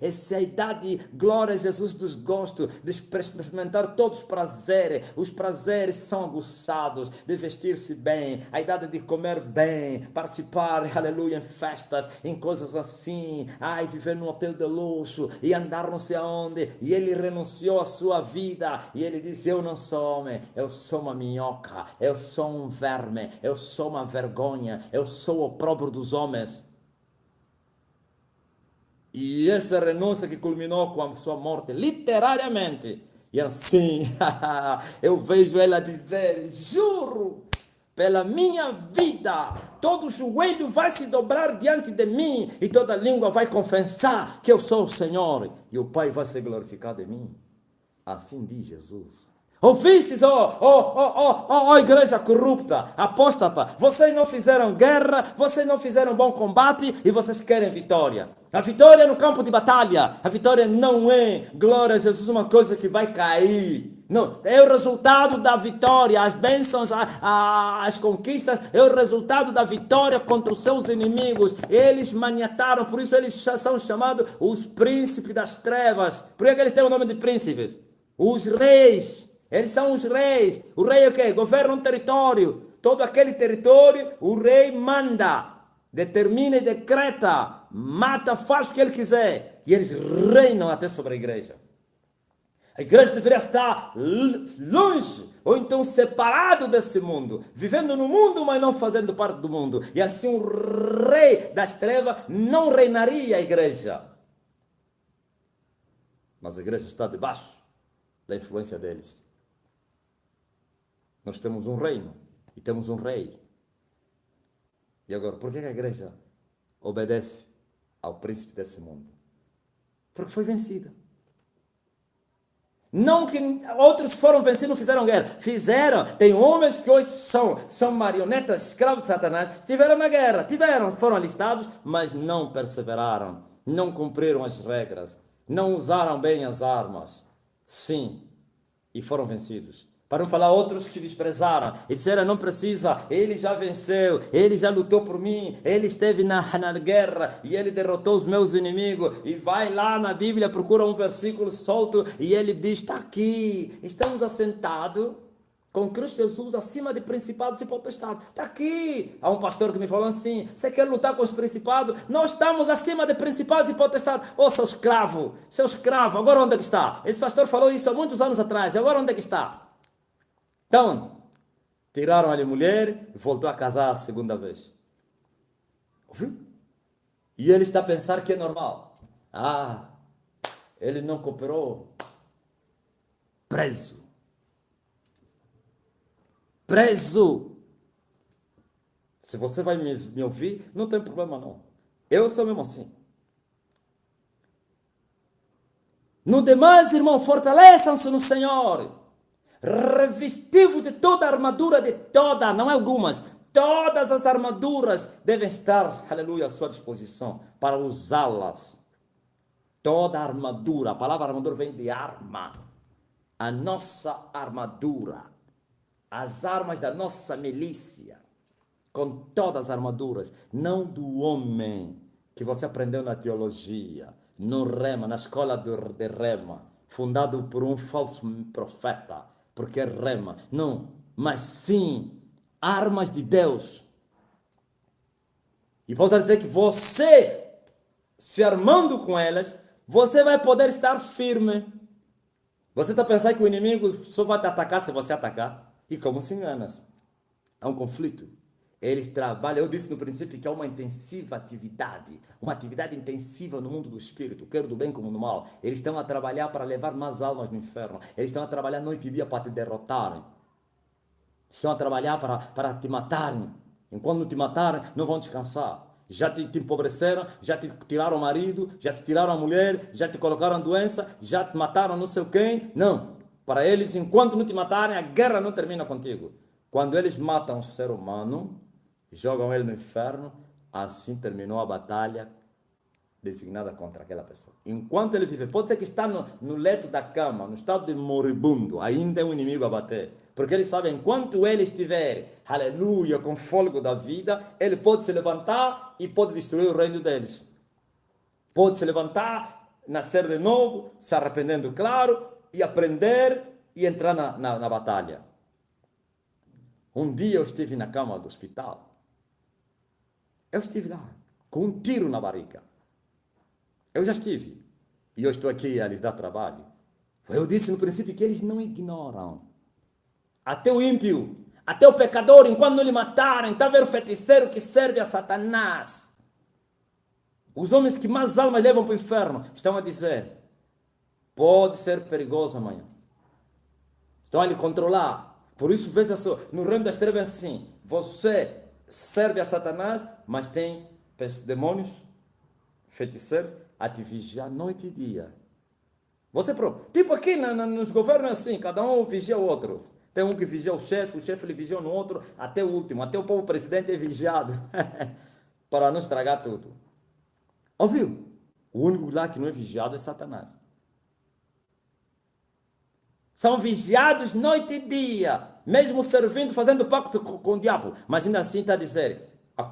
essa é a idade, glória a Jesus, dos gostos, de experimentar todos os prazeres. Os prazeres são aguçados, de vestir-se bem, a idade de comer bem, participar, aleluia, em festas, em coisas assim, viver num hotel de luxo e andar não sei aonde. E ele renunciou à sua vida e ele disse, eu não sou homem, eu sou uma minhoca, eu sou um verme, eu sou uma vergonha, eu sou o opróbrio dos homens. E essa renúncia que culminou com a sua morte, literariamente. E assim, eu vejo ela dizer, juro, pela minha vida, todo joelho vai se dobrar diante de mim e toda língua vai confessar que eu sou o Senhor e o Pai vai ser glorificado em mim. Assim diz Jesus. Ouvistes, igreja corrupta, apóstata, vocês não fizeram guerra, vocês não fizeram bom combate e vocês querem vitória. A vitória é no campo de batalha, a vitória não é, glória a Jesus, uma coisa que vai cair. Não, é o resultado da vitória, as bênçãos, as conquistas, é o resultado da vitória contra os seus inimigos. Eles maniataram, por isso eles são chamados os príncipes das trevas. Por que eles têm o nome de príncipes? Os reis, eles são os reis. O rei é o quê? Governa um território. Todo aquele território, o rei manda, determina e decreta, mata, faz o que ele quiser. E eles reinam até sobre a igreja. A igreja deveria estar longe, ou então separado desse mundo, vivendo no mundo, mas não fazendo parte do mundo. E assim o rei das trevas não reinaria a igreja. Mas a igreja está debaixo da influência deles. Nós temos um reino e temos um rei. E agora, por que a igreja obedece ao príncipe desse mundo? Porque foi vencida. Não que outros foram vencidos, não fizeram guerra. Fizeram. Tem homens que hoje são marionetas, escravos de Satanás. Estiveram na guerra, foram alistados, mas não perseveraram. Não cumpriram as regras. Não usaram bem as armas. Sim, e foram vencidos. Para não falar outros que desprezaram e disseram, não precisa, ele já venceu, ele já lutou por mim, ele esteve na guerra e ele derrotou os meus inimigos. E vai lá na Bíblia, procura um versículo solto e ele diz, está aqui, estamos assentados com Cristo Jesus acima de principados e potestades. Está aqui. Há um pastor que me falou assim, você quer lutar com os principados? Nós estamos acima de principados e potestades. Oh, seu escravo, agora onde é que está? Esse pastor falou isso há muitos anos atrás, e agora onde é que está? Então, tiraram-lhe mulher e voltou a casar a segunda vez. Ouviu? E ele está a pensar que é normal. Ah, ele não cooperou. Preso. Se você vai me ouvir, não tem problema não. Eu sou mesmo assim. No demais, irmão, fortaleçam-se no Senhor. Revestivos de toda a armadura, não algumas, todas as armaduras devem estar, aleluia, à sua disposição para usá-las. Toda a armadura, a palavra armadura vem de arma. A nossa armadura, as armas da nossa milícia, com todas as armaduras, não do homem que você aprendeu na teologia, no Rema, na escola de Rema, fundado por um falso profeta, porque é Rema. Não, mas sim, armas de Deus. E volto a dizer que você, se armando com elas, você vai poder estar firme. Você está pensando que o inimigo só vai te atacar se você atacar? E como se enganas? Há um conflito. Eles trabalham, eu disse no princípio que há uma intensiva atividade, uma atividade intensiva no mundo do espírito, quer do bem como do mal. Eles estão a trabalhar para levar mais almas no inferno. Eles estão a trabalhar noite e dia para te derrotarem. Estão a trabalhar para te matarem. Enquanto não te matarem, não vão descansar. Já te empobreceram, já te tiraram o marido, já te tiraram a mulher, já te colocaram doença, já te mataram não sei quem. Não. Para eles, enquanto não te matarem, a guerra não termina contigo. Quando eles matam o ser humano, jogam ele no inferno, assim terminou a batalha designada contra aquela pessoa. Enquanto ele vive, pode ser que está no leito da cama, no estado de moribundo, ainda é um inimigo a bater. Porque ele sabe, enquanto ele estiver, aleluia, com fôlego da vida, ele pode se levantar e pode destruir o reino deles. Pode se levantar, nascer de novo, se arrependendo, claro, e aprender e entrar na batalha. Um dia eu estive na cama do hospital. Eu estive lá, com um tiro na barriga. Eu já estive. E eu estou aqui a lhes dar trabalho. Eu disse no princípio que eles não ignoram. Até o ímpio, até o pecador, enquanto não lhe matarem, está a ver o feiticeiro que serve a Satanás. Os homens que mais almas levam para o inferno estão a dizer, pode ser perigoso amanhã. Estão a lhe controlar. Por isso, veja só, no reino das trevas é assim, você serve a Satanás, mas tem demônios, feiticeiros, a te vigiar noite e dia. Você próprio. Tipo aqui nos governos assim, cada um vigia o outro. Tem um que vigia o chefe ele vigia no outro, até o último, até o povo presidente é vigiado, para não estragar tudo. Ouviu? O único lá que não é vigiado é Satanás. São vigiados noite e dia, mesmo servindo, fazendo pacto com o diabo. Mas ainda assim está a dizer,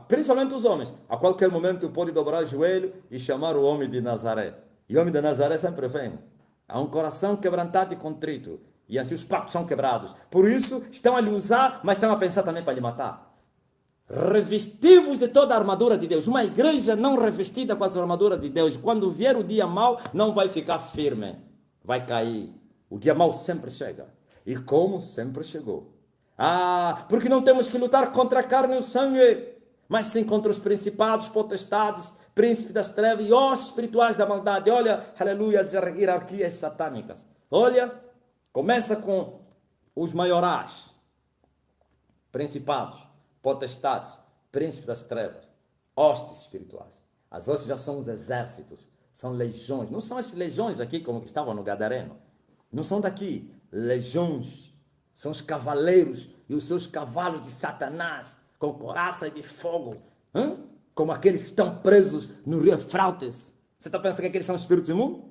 principalmente os homens, a qualquer momento pode dobrar o joelho e chamar o homem de Nazaré. E o homem de Nazaré sempre vem. Há um coração quebrantado e contrito. E assim os pactos são quebrados. Por isso, estão a lhe usar, mas estão a pensar também para lhe matar. Revestivos de toda a armadura de Deus. Uma igreja não revestida com as armaduras de Deus, quando vier o dia mau, não vai ficar firme. Vai cair. O dia mau sempre chega. E como sempre chegou. Porque não temos que lutar contra a carne e o sangue, mas sim contra os principados, potestades, príncipes das trevas e ossos espirituais da maldade. Olha, aleluia, as hierarquias satânicas. Olha, começa com os maiorais, principados, potestades, príncipes das trevas, hostes espirituais. As hostes já são os exércitos, são legiões. Não são essas legiões aqui como que estavam no Gadareno. Não são daqui, legiões. São os cavaleiros e os seus cavalos de Satanás, com coraça de fogo. Como aqueles que estão presos no rio Eufrates. Você está pensando que aqueles são espíritos imundos?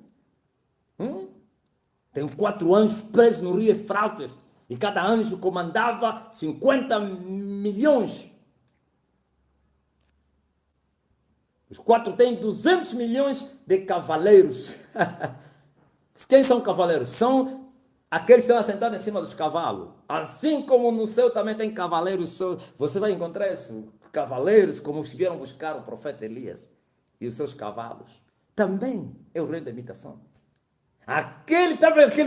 Tem 4 anjos presos no rio Eufrates. E cada anjo comandava 50 milhões. Os 4 têm 200 milhões de cavaleiros. Quem são cavaleiros? São aqueles que estão assentados em cima dos cavalos. Assim como no céu também tem cavaleiros. Você vai encontrar esses cavaleiros como os que vieram buscar o profeta Elias e os seus cavalos. Também é o reino da imitação. Aquele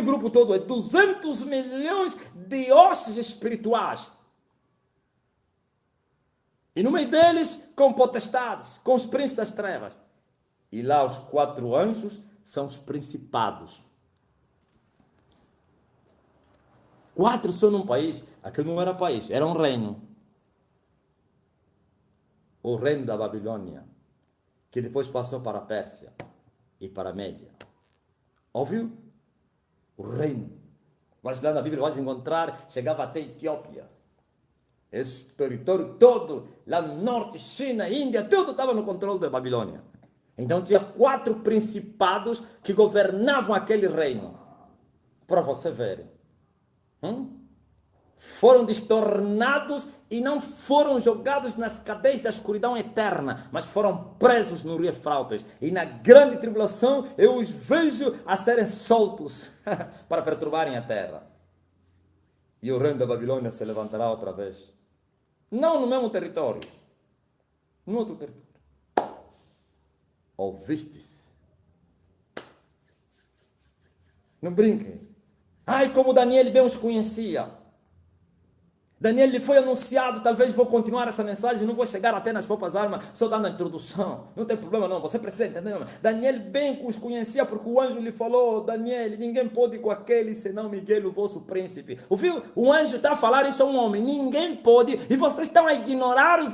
grupo todo é 200 milhões de hostes espirituais. E no meio deles, com potestades, com os príncipes das trevas. E lá os 4 anjos são os principados. 4 só num país. Aquilo não era país, era um reino. O reino da Babilônia, que depois passou para a Pérsia e para a Média. Ouviu? O reino. Mas lá na Bíblia vais encontrar, chegava até a Etiópia. Esse território todo, lá no norte, China, Índia, tudo estava no controle da Babilônia. Então tinha 4 principados que governavam aquele reino. Para você ver. Foram destornados e não foram jogados nas cadeias da escuridão eterna, mas foram presos no rio Eufrates. E na grande tribulação eu os vejo a serem soltos para perturbarem a terra. E o reino da Babilônia se levantará outra vez. Não no mesmo território, no outro território. Ouvistes? Não brinquem. Ai, como Daniel bem os conhecia. Daniel lhe foi anunciado, talvez vou continuar essa mensagem, não vou chegar até nas próprias armas, só dando a introdução. Não tem problema não, você precisa entender. Daniel bem os conhecia, porque o anjo lhe falou, Daniel, ninguém pode ir com aquele, senão Miguel, o vosso príncipe. Ouviu? O anjo está a falar isso a um homem, ninguém pode, e vocês estão a ignorar os...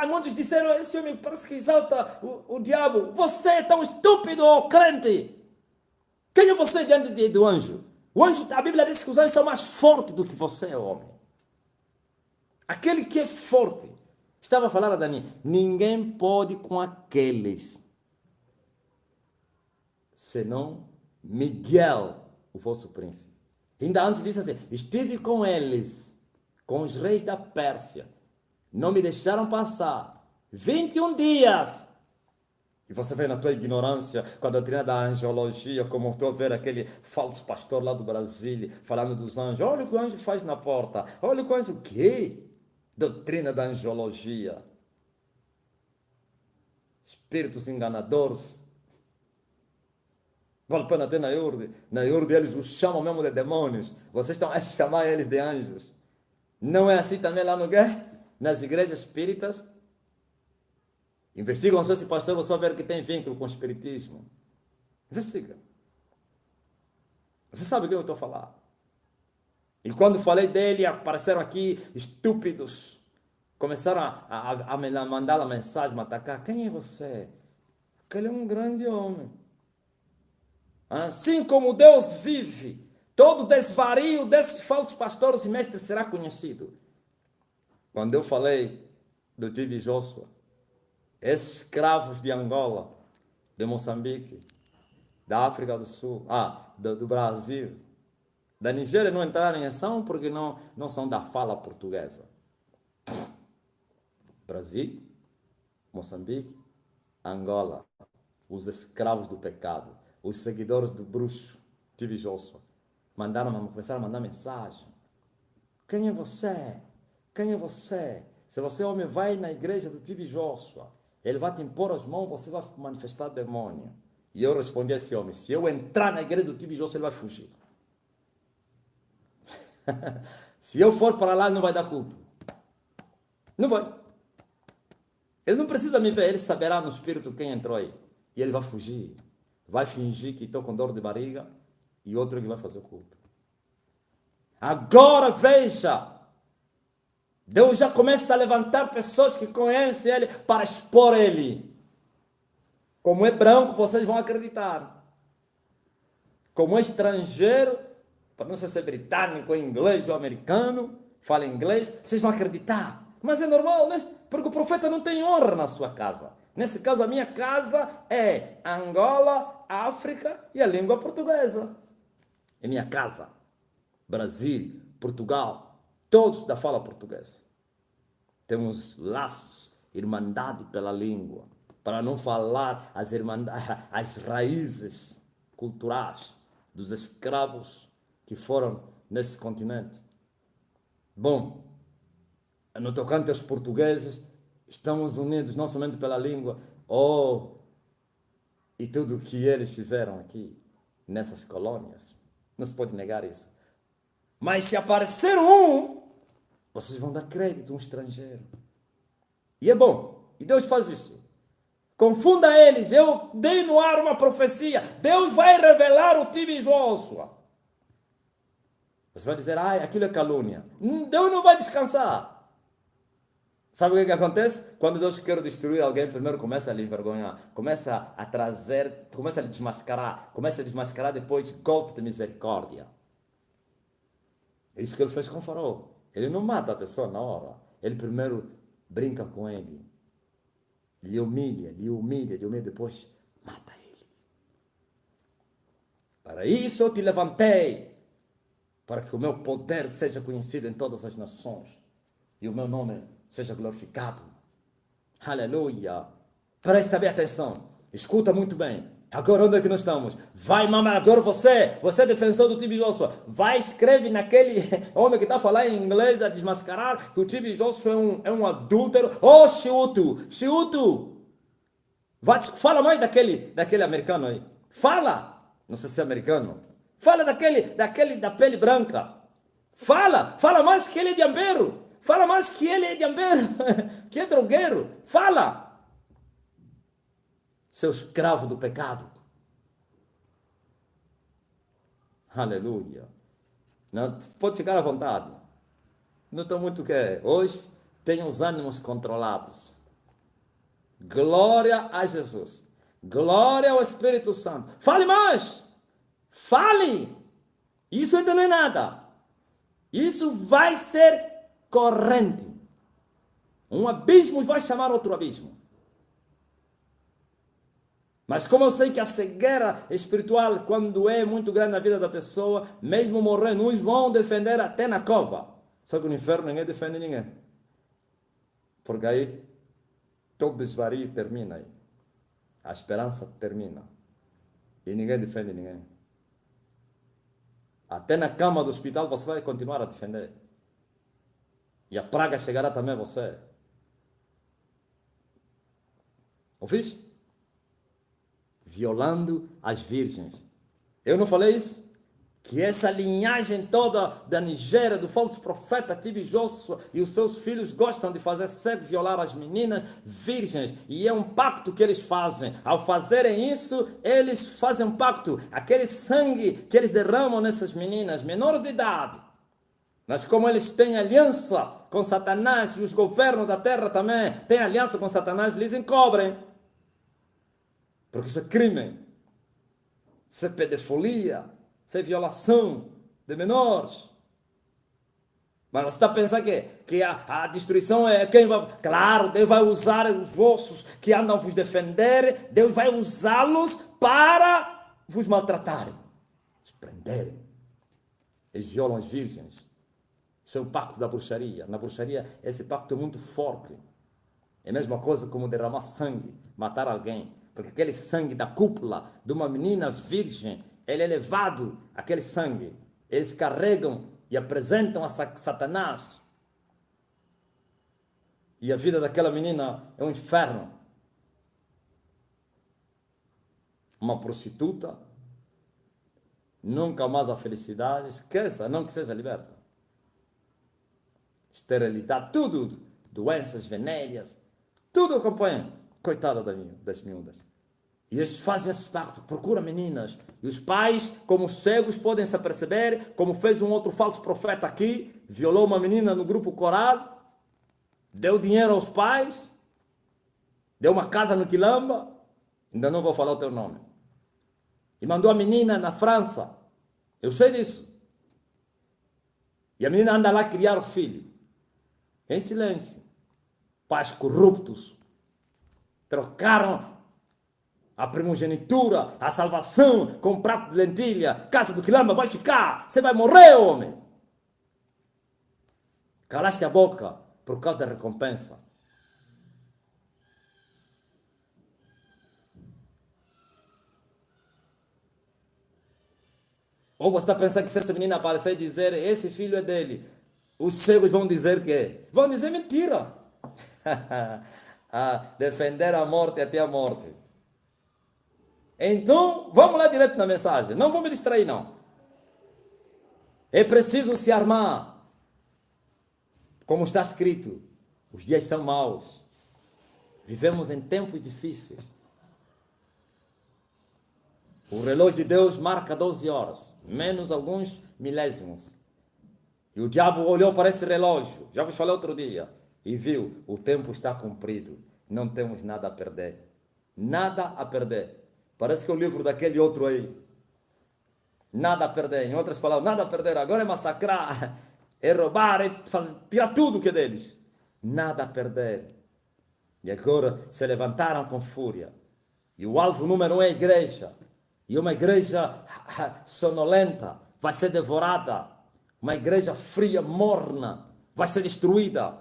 Muitos disseram, esse homem parece que exalta o diabo. Você é tão estúpido, crente. Quem é você diante do anjo? O anjo, a Bíblia diz que os anjos são mais fortes do que você, homem. Aquele que é forte. Estava a falar a Daniel, ninguém pode com aqueles, senão Miguel, o vosso príncipe. Ainda antes disse assim, estive com eles, com os reis da Pérsia, não me deixaram passar 21 dias. E você vê na tua ignorância, com a doutrina da angiologia, como estou a ver aquele falso pastor lá do Brasil, falando dos anjos. Olha o que o anjo faz na porta. Olha o que o anjo... O quê? Doutrina da angiologia. Espíritos enganadores. Vale a pena ter na IURD. Na IURD eles os chamam mesmo de demônios. Vocês estão a chamar eles de anjos. Não é assim também lá no gué? Nas igrejas espíritas? Investigam só esse pastor, você vai ver que tem vínculo com o espiritismo. Investiga. Você sabe o que eu estou a falar. E quando falei dele, apareceram aqui estúpidos. Começaram a me mandar a mensagem, me atacar. Quem é você? Porque ele é um grande homem. Assim como Deus vive, todo desvario desses falsos pastores e mestres será conhecido. Quando eu falei do Didi Joshua, esses escravos de Angola, de Moçambique, da África do Sul, do Brasil, da Nigéria não entraram em ação porque não são da fala portuguesa. Brasil, Moçambique, Angola, os escravos do pecado, os seguidores do bruxo, Didi Joshua, começaram a mandar mensagem. Quem é você? Quem é você? Se você é homem, vai na igreja do Didi Joshua. Ele vai te impor as mãos, você vai manifestar demônio. E eu respondi a esse homem, se eu entrar na igreja do Didi Joshua, ele vai fugir. Se eu for para lá, ele não vai dar culto. Não vai. Ele não precisa me ver, ele saberá no espírito quem entrou aí. E ele vai fugir. Vai fingir que estou com dor de barriga e outro que vai fazer o culto. Agora veja. Deus já começa a levantar pessoas que conhecem ele para expor ele. Como é branco, vocês vão acreditar. Como é estrangeiro, para não ser britânico, inglês ou americano, fala inglês, vocês vão acreditar. Mas é normal, né? Porque o profeta não tem honra na sua casa. Nesse caso, a minha casa é Angola, África e a língua portuguesa. É minha casa. Brasil, Portugal, todos da fala portuguesa. Temos laços, irmandade pela língua, para não falar as raízes culturais dos escravos que foram nesse continente. Bom, no tocante aos portugueses, estamos unidos não somente pela língua, e tudo o que eles fizeram aqui, nessas colônias. Não se pode negar isso. Mas se aparecer vocês vão dar crédito a um estrangeiro. E é bom. E Deus faz isso. Confunda eles. Eu dei no ar uma profecia. Deus vai revelar o Tibi Joshua. Você vai dizer, aquilo é calúnia. Deus não vai descansar. Sabe o que acontece? Quando Deus quer destruir alguém, primeiro começa a lhe envergonhar, começa a lhe desmascarar, depois golpe de misericórdia. É isso que ele fez com o faraó. Ele não mata a pessoa na hora. Ele primeiro brinca com ele. Lhe humilha, depois mata ele. Para isso eu te levantei, para que o meu poder seja conhecido em todas as nações e o meu nome seja glorificado. Aleluia. Presta bem atenção. Escuta muito bem. Agora onde é que nós estamos? Vai, mamãe, agora você é defensor do Tibi Joshua. Vai, escreve naquele homem que está falando em inglês a desmascarar que o Tibi Joshua é um adúltero. Chiuto. Fala mais daquele americano aí. Fala. Não sei se é americano. Fala daquele da pele branca. Fala mais que ele é diambeiro. Fala mais que ele é diambeiro. Que é drogueiro. Fala. Seu escravo do pecado. Aleluia. Não, pode ficar à vontade. Não estou muito hoje tenho os ânimos controlados. Glória a Jesus. Glória ao Espírito Santo. Fale mais. Fale. Isso ainda não é nada. Isso vai ser corrente. Um abismo vai chamar outro abismo. Mas como eu sei que a cegueira espiritual, quando é muito grande na vida da pessoa, mesmo morrendo, uns vão defender até na cova. Só que no inferno ninguém defende ninguém. Porque aí todo desvario termina aí. A esperança termina. E ninguém defende ninguém. Até na cama do hospital você vai continuar a defender. E a praga chegará também a você. Ouviste? Violando as virgens. Eu não falei isso? Que essa linhagem toda da Nigéria, do falso profeta Tibi Joshua e os seus filhos gostam de fazer sexo, violar as meninas virgens. E é um pacto que eles fazem. Ao fazerem isso, eles fazem um pacto. Aquele sangue que eles derramam nessas meninas, menores de idade. Mas como eles têm aliança com Satanás e os governos da terra também têm aliança com Satanás, eles encobrem. Porque isso é crime, isso é pedofilia, isso é violação de menores. Mas você está pensando que a destruição é quem vai... Claro, Deus vai usar os vossos que andam a vos defender, Deus vai usá-los para vos maltratarem, vos prenderem. Eles violam as virgens. Isso é um pacto da bruxaria. Na bruxaria, esse pacto é muito forte. É a mesma coisa como derramar sangue, matar alguém. Porque aquele sangue da cúpula de uma menina virgem, ele é levado, aquele sangue. Eles carregam e apresentam a Satanás. E a vida daquela menina é um inferno. Uma prostituta, nunca mais a felicidade, esqueça, não que seja liberta. Esterilidade, tudo, doenças venéreas, tudo acompanha. Coitada das miúdas. E eles fazem esse pacto, procura meninas. E os pais, como cegos, podem se aperceber, como fez um outro falso profeta aqui, violou uma menina no grupo coral, deu dinheiro aos pais, deu uma casa no Quilamba, ainda não vou falar o teu nome. E mandou a menina na França. Eu sei disso. E a menina anda lá criar o filho. Em silêncio. Pais corruptos. Trocaram a primogenitura, a salvação com um prato de lentilha. Casa do Quilamba vai ficar. Você vai morrer, homem. Calaste a boca por causa da recompensa. Ou você está pensando que se essa menina aparecer e dizer, esse filho é dele, os cegos vão dizer que é? Vão dizer mentira. Defender a morte até a morte. Então, vamos lá direto na mensagem. Não vou me distrair, não. É preciso se armar. Como está escrito, os dias são maus. Vivemos em tempos difíceis. O relógio de Deus marca 12 horas, menos alguns milésimos. E o diabo olhou para esse relógio, já vos falei outro dia, e viu, o tempo está cumprido, não temos nada a perder. Nada a perder. Parece que é o livro daquele outro aí. Nada a perder. Em outras palavras, nada a perder. Agora é massacrar, é roubar, é tirar tudo que é deles. Nada a perder. E agora se levantaram com fúria. E o alvo número 1 é a igreja. E uma igreja sonolenta vai ser devorada. Uma igreja fria, morna, vai ser destruída.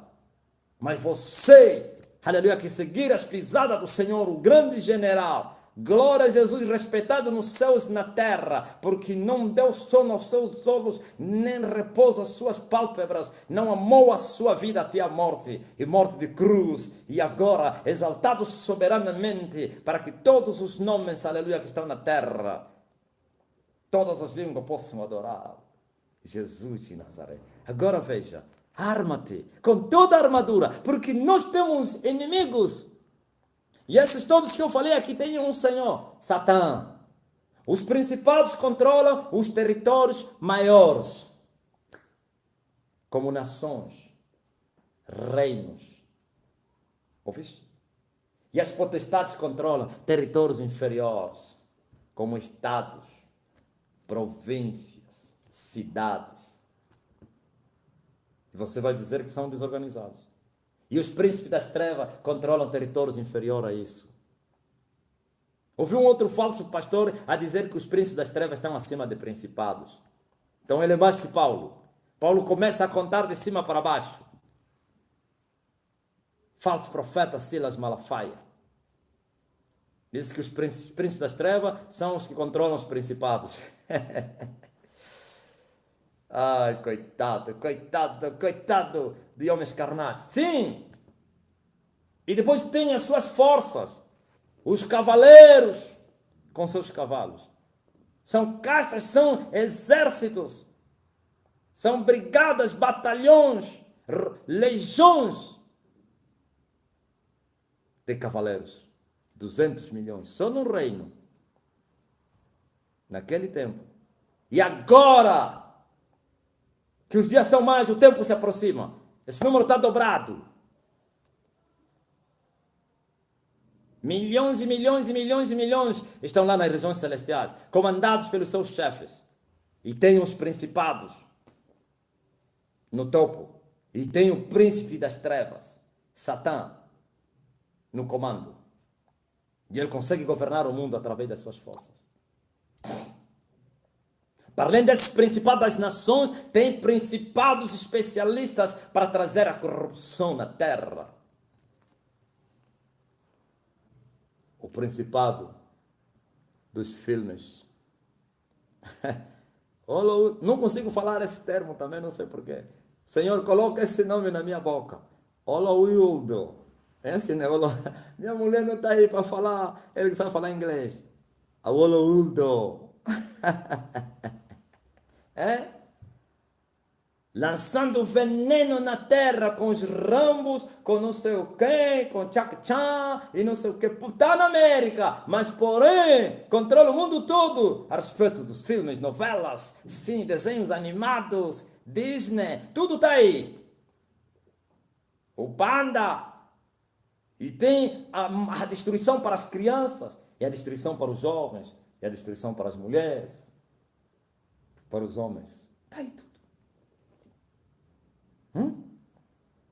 Mas você, aleluia, que seguir as pisadas do Senhor, o grande general, glória a Jesus, respeitado nos céus e na terra, porque não deu sono aos seus olhos, nem repouso às suas pálpebras, não amou a sua vida até a morte, e morte de cruz, e agora exaltado soberanamente, para que todos os nomes, aleluia, que estão na terra, todas as línguas possam adorar Jesus de Nazaré. Agora veja, arma-te com toda a armadura, porque nós temos inimigos. E esses todos que eu falei aqui têm um Senhor, Satã. Os principados controlam os territórios maiores, como nações, reinos. Ouviste? E as potestades controlam territórios inferiores, como estados, províncias, cidades. E você vai dizer que são desorganizados. E os príncipes das trevas controlam territórios inferiores a isso. Ouvi um outro falso pastor a dizer que os príncipes das trevas estão acima de principados. Então ele é mais que Paulo. Paulo começa a contar de cima para baixo. Falso profeta Silas Malafaia. Diz que os príncipes das trevas são os que controlam os principados. Ai, coitado, coitado, coitado de homens carnais. Sim! E depois tem as suas forças. Os cavaleiros com seus cavalos. São castas, são exércitos. São brigadas, batalhões, legiões de cavaleiros. 200 milhões, só no reino. Naquele tempo. E agora que os dias são mais, o tempo se aproxima. Esse número está dobrado. Milhões e milhões e milhões e milhões estão lá nas regiões celestiais, comandados pelos seus chefes. E tem os principados no topo. E tem o príncipe das trevas, Satã, no comando. E ele consegue governar o mundo através das suas forças. Para além desses principados das nações, tem principados especialistas para trazer a corrupção na terra. O principado dos filmes. Não consigo falar esse termo também, não sei porquê. Senhor, coloca esse nome na minha boca. Hollywood. É assim, né? Minha mulher não está aí para falar, ele sabe falar inglês. A Hollywood. É? Lançando veneno na terra com os rambos, com não sei o que, com tchac-tchan e não sei o que. Está na América, mas porém controla o mundo todo a respeito dos filmes, novelas, sim, desenhos animados, Disney, tudo está aí. O Panda. E tem a destruição para as crianças, e a destruição para os jovens, e a destruição para as mulheres, para os homens. Está aí tudo.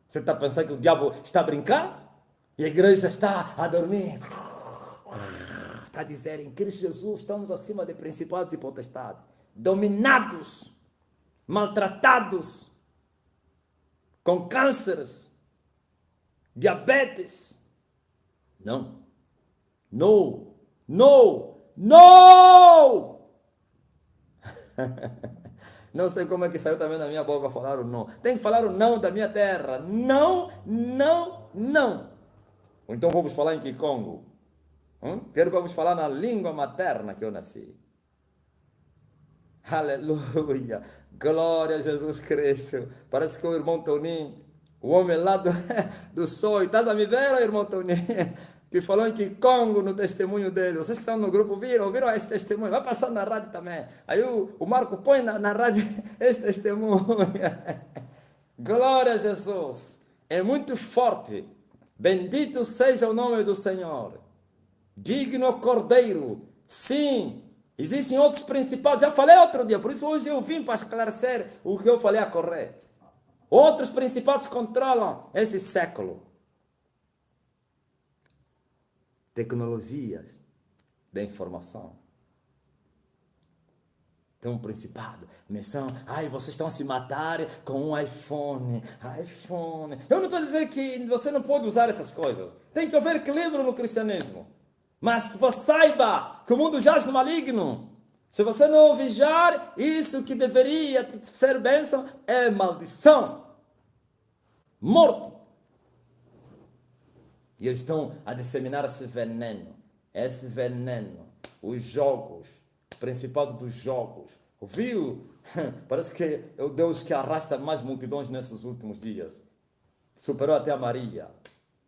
Você está pensando que o diabo está a brincar? E a igreja está a dormir? Está a dizer, em Cristo Jesus estamos acima de principados e potestades, dominados, maltratados, com cânceres, diabetes. Não. No, no, no! Não sei como é que saiu também da minha boca falar o não. Tem que falar o não da minha terra. Não, não, não. Ou então vou vos falar em Kikongo. Quero que eu vos falar na língua materna que eu nasci. Aleluia. Glória a Jesus Cristo. Parece que o irmão Toninho, o homem lá do sonho. Estás a me ver, irmão Toninho? Que falou em Kikongo no testemunho dele. Vocês que estão no grupo ouviram esse testemunho? Vai passar na rádio também. Aí o Marco põe na rádio esse testemunho. Glória a Jesus. É muito forte. Bendito seja o nome do Senhor. Digno Cordeiro. Sim. Existem outros principados. Já falei outro dia. Por isso hoje eu vim para esclarecer o que eu falei a correr. Outros principados controlam esse século. Tecnologias da informação. Tem um principado, menção, vocês estão a se matar com um iPhone. Eu não estou a dizer que você não pode usar essas coisas. Tem que haver equilíbrio no cristianismo. Mas que você saiba que o mundo jaz no maligno. Se você não vigiar, isso que deveria ser bênção é maldição. Morte. E eles estão a disseminar esse veneno. Os jogos. Principado dos jogos. Ouviu? Parece que é o Deus que arrasta mais multidões nesses últimos dias. Superou até a Maria.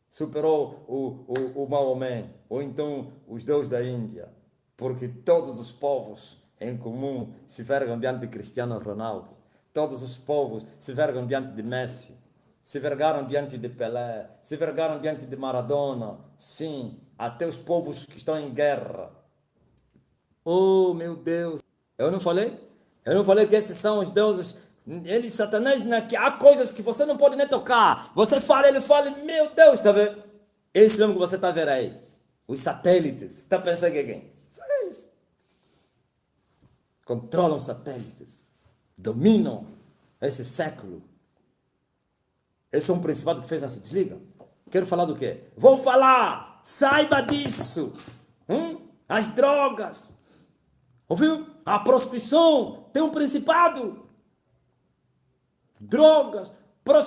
Superou o Maomé. Ou então os deuses da Índia. Porque todos os povos em comum se vergam diante de Cristiano Ronaldo. Todos os povos se vergam diante de Messi. Se vergaram diante de Pelé. Se vergaram diante de Maradona. Sim, até os povos que estão em guerra. Oh, meu Deus. Eu não falei? Eu não falei que esses são os deuses. Satanás, há coisas que você não pode nem tocar. Você fala, ele fala, meu Deus, está vendo? Esse mesmo que você está vendo aí. Os satélites. Está pensando que é quem? São eles. Controlam satélites. Dominam esse século. Esse é um principado que fez essa desliga. Quero falar do quê? Vou falar. Saiba disso. As drogas. Ouviu? A prostituição. Tem um principado. Drogas.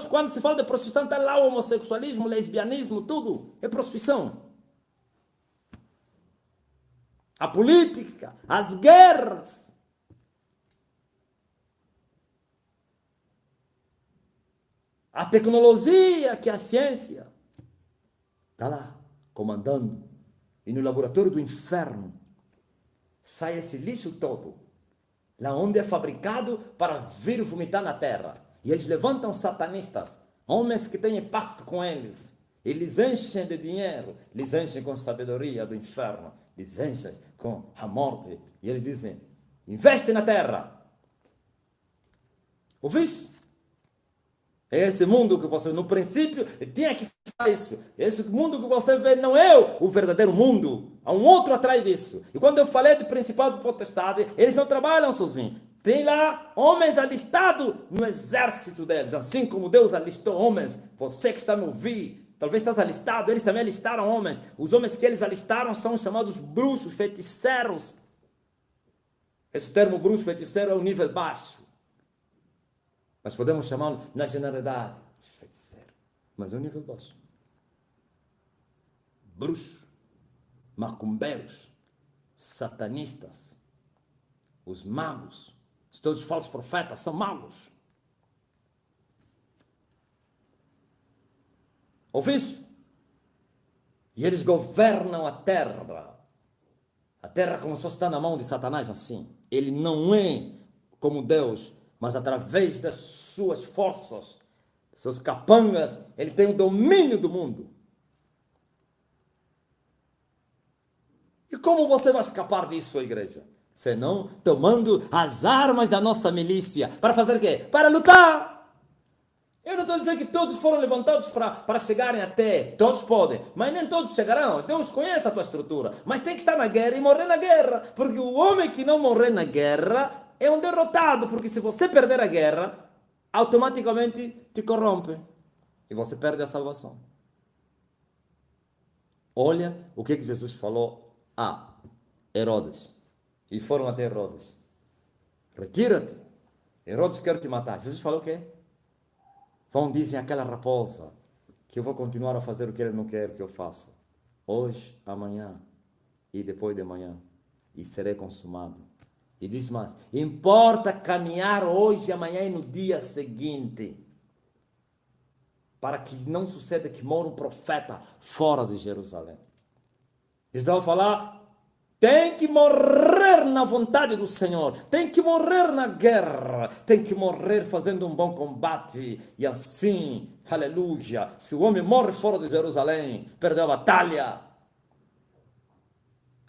Quando se fala de prostituição, está lá o homossexualismo, lesbianismo, tudo. É prostituição. A política. As guerras. A tecnologia, que é a ciência, está lá, comandando. E no laboratório do inferno, sai esse lixo todo, lá onde é fabricado para vir vomitar na terra. E eles levantam satanistas, homens que têm pacto com eles. Eles enchem de dinheiro, eles enchem com sabedoria do inferno, eles enchem com a morte. E eles dizem, investe na terra. Ouviste? É esse mundo que você, no princípio, tinha que fazer isso. Esse mundo que você vê não é o verdadeiro mundo. Há um outro atrás disso. E quando eu falei de principado de potestade, eles não trabalham sozinhos. Tem lá homens alistados no exército deles. Assim como Deus alistou homens. Você que está me ouvindo, talvez estás alistado, eles também alistaram homens. Os homens que eles alistaram são chamados bruxos, feiticeiros. Esse termo bruxo, feiticeiro é um nível baixo. Mas podemos chamá-lo na generalidade, feiticeiro. Mas é um nível baixo. Bruxos, macumbeiros, satanistas, os magos, todos os falsos profetas são magos. Ouviste? E eles governam a terra. A terra como se fosse estar na mão de Satanás assim. Ele não é como Deus, mas através das suas forças, seus capangas, ele tem o domínio do mundo. E como você vai escapar disso, igreja? Senão tomando as armas da nossa milícia. Para fazer o quê? Para lutar. Eu não estou dizendo que todos foram levantados para chegarem até. Todos podem, mas nem todos chegarão. Deus conhece a tua estrutura. Mas tem que estar na guerra e morrer na guerra. Porque o homem que não morrer na guerra é um derrotado, porque se você perder a guerra, automaticamente te corrompe e você perde a salvação. Olha o que Jesus falou a Herodes. E foram até Herodes. Retira-te. Herodes quer te matar. Jesus falou o quê? Vão dizer àquela raposa que eu vou continuar a fazer o que ele não quer que eu faça. Hoje, amanhã e depois de amanhã. E serei consumado. E diz mais, importa caminhar hoje, amanhã e no dia seguinte. Para que não suceda que mora um profeta fora de Jerusalém. Eles vão falar, tem que morrer na vontade do Senhor, tem que morrer na guerra, tem que morrer fazendo um bom combate. E assim, aleluia, se o homem morre fora de Jerusalém, perdeu a batalha.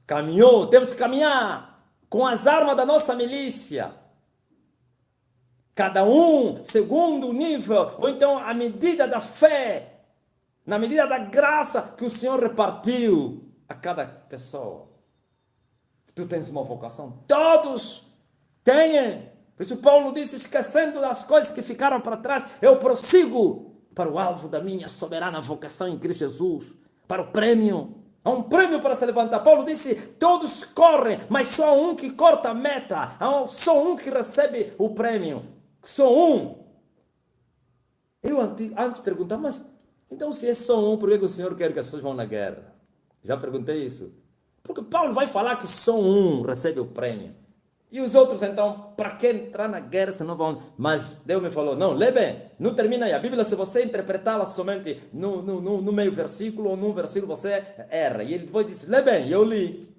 Caminhou, temos que caminhar com as armas da nossa milícia. Cada um segundo o nível, ou então a medida da fé, na medida da graça que o Senhor repartiu a cada pessoa. Tu tens uma vocação, todos têm. Por isso Paulo disse, esquecendo das coisas que ficaram para trás, eu prossigo para o alvo da minha soberana vocação em Cristo Jesus, para o prêmio. Há um prêmio para se levantar. Paulo disse, todos correm, mas só um que corta a meta, há só um que recebe o prêmio. Só um. Eu antes perguntava, mas então se é só um, por que o Senhor quer que as pessoas vão na guerra? Já perguntei isso. Porque Paulo vai falar que só um recebe o prêmio. E os outros, então, para que entrar na guerra se não vão? Mas Deus me falou, não, lê bem, não termina aí. A Bíblia, se você interpretá-la somente no meio versículo ou num versículo, você erra. E ele depois disse, lê bem, e eu li,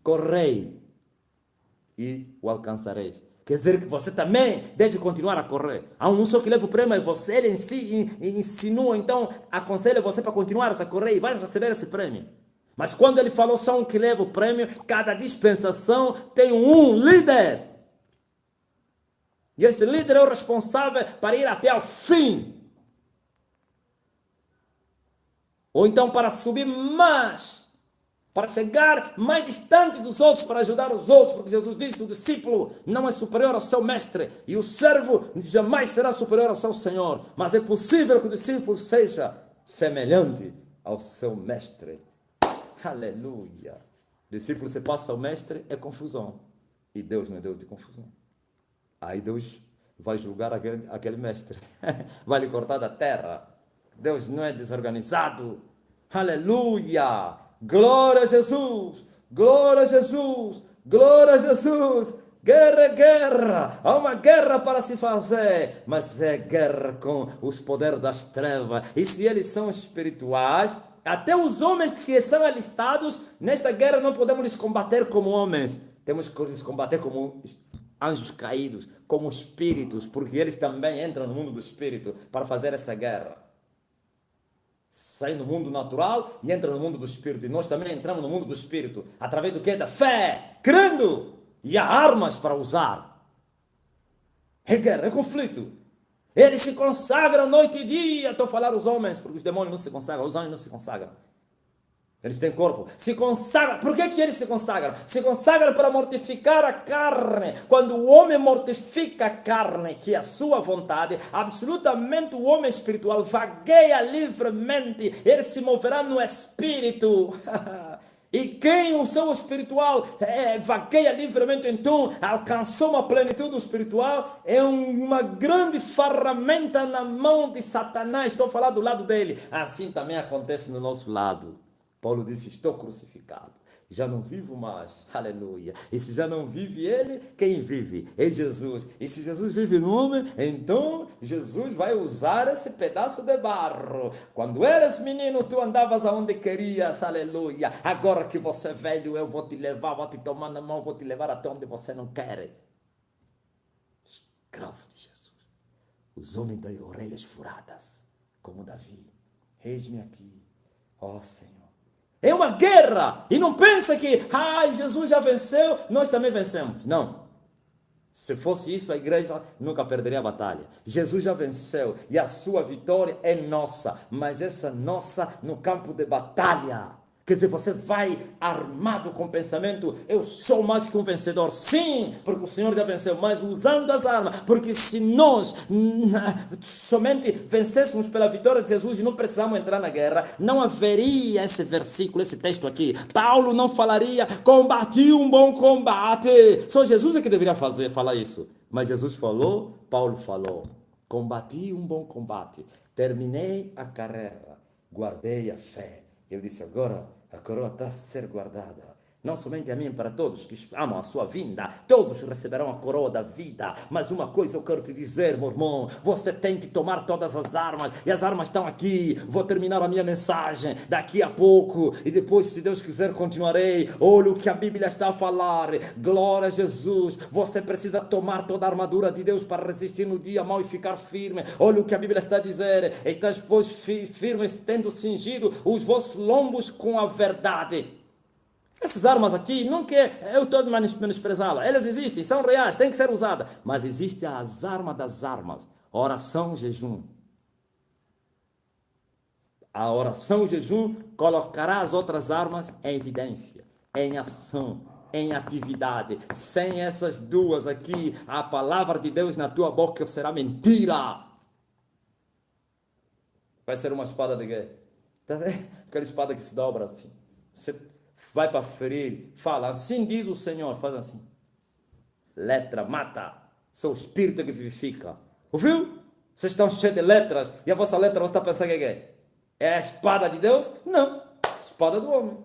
correi e o alcançareis. Quer dizer que você também deve continuar a correr. Há um só que leva o prêmio e você, ele em si insinua, então aconselha você para continuar a correr e vai receber esse prêmio. Mas quando ele falou só um que leva o prêmio, cada dispensação tem um líder. E esse líder é o responsável para ir até ao fim. Ou então para subir mais. Para chegar mais distante dos outros, para ajudar os outros. Porque Jesus disse, o discípulo não é superior ao seu mestre. E o servo jamais será superior ao seu senhor. Mas é possível que o discípulo seja semelhante ao seu mestre. Aleluia. Discípulo se passa ao mestre, é confusão. E Deus não é Deus de confusão. Aí Deus vai julgar aquele mestre. Vai lhe cortar da terra. Deus não é desorganizado. Aleluia. Glória a Jesus. Glória a Jesus. Glória a Jesus. Guerra é guerra. Há uma guerra para se fazer. Mas é guerra com os poderes das trevas. E se eles são espirituais, até os homens que são alistados nesta guerra não podemos lhes combater como homens. Temos que lhes combater como anjos caídos, como espíritos, porque eles também entram no mundo do espírito para fazer essa guerra. Saem do mundo natural e entram no mundo do espírito. E nós também entramos no mundo do espírito. Através do quê? Da fé, crendo. E há armas para usar. É guerra, é conflito. Eles se consagram noite e dia. Estou a falar os homens, porque os demônios não se consagram, os anjos não se consagram. Eles têm corpo. Se consagram. Por que eles se consagram? Se consagram para mortificar a carne. Quando o homem mortifica a carne, que é a sua vontade, absolutamente o homem espiritual vagueia livremente. Ele se moverá no espírito. E quem o seu espiritual vagueia livremente, então alcançou uma plenitude espiritual, é uma grande ferramenta na mão de Satanás. Estou a falar do lado dele. Assim também acontece no nosso lado. Paulo disse, estou crucificado. Já não vivo mais. Aleluia. E se já não vive ele, quem vive? É Jesus. E se Jesus vive no homem, então Jesus vai usar esse pedaço de barro. Quando eras menino, tu andavas aonde querias. Aleluia. Agora que você é velho, eu vou te levar, vou te tomar na mão, vou te levar até onde você não quer. Escravo de Jesus. Os homens das orelhas furadas, como Davi. Eis-me aqui, ó Senhor. É uma guerra. E não pensa que, Jesus já venceu, nós também vencemos. Não. Se fosse isso, a igreja nunca perderia a batalha. Jesus já venceu e a sua vitória é nossa. Mas essa nossa no campo de batalha. Quer dizer, você vai armado com o pensamento, eu sou mais que um vencedor. Sim, porque o Senhor já venceu, mas usando as armas. Porque se nós somente vencêssemos pela vitória de Jesus e não precisamos entrar na guerra, não haveria esse versículo, esse texto aqui. Paulo não falaria, combati um bom combate. Só Jesus é que deveria falar isso. Mas Jesus falou, Paulo falou, combati um bom combate, terminei a carreira, guardei a fé. Ele disse, agora a coroa está a ser guardada. Não somente a mim, para todos que amam a sua vinda. Todos receberão a coroa da vida. Mas uma coisa eu quero te dizer, meu irmão. Você tem que tomar todas as armas. E as armas estão aqui. Vou terminar a minha mensagem daqui a pouco. E depois, se Deus quiser, continuarei. Olha o que a Bíblia está a falar. Glória a Jesus. Você precisa tomar toda a armadura de Deus para resistir no dia mau e ficar firme. Olha o que a Bíblia está a dizer. Estás, pois, firmes, tendo cingido os vossos lombos com a verdade. Essas armas aqui, não que eu estou menosprezá-las, elas existem, são reais, têm que ser usadas. Mas existe as armas das armas, oração, jejum. A oração, jejum, colocará as outras armas em evidência, em ação, em atividade. Sem essas duas aqui, a palavra de Deus na tua boca será mentira. Vai ser uma espada de guerra. Está vendo? Aquela espada que se dobra assim. Você vai para ferir, fala, assim diz o Senhor, faz assim. Letra mata, sou o espírito que vivifica. Ouviu? Vocês estão cheios de letras e a vossa letra você está pensando que é? É a espada de Deus? Não, espada do homem.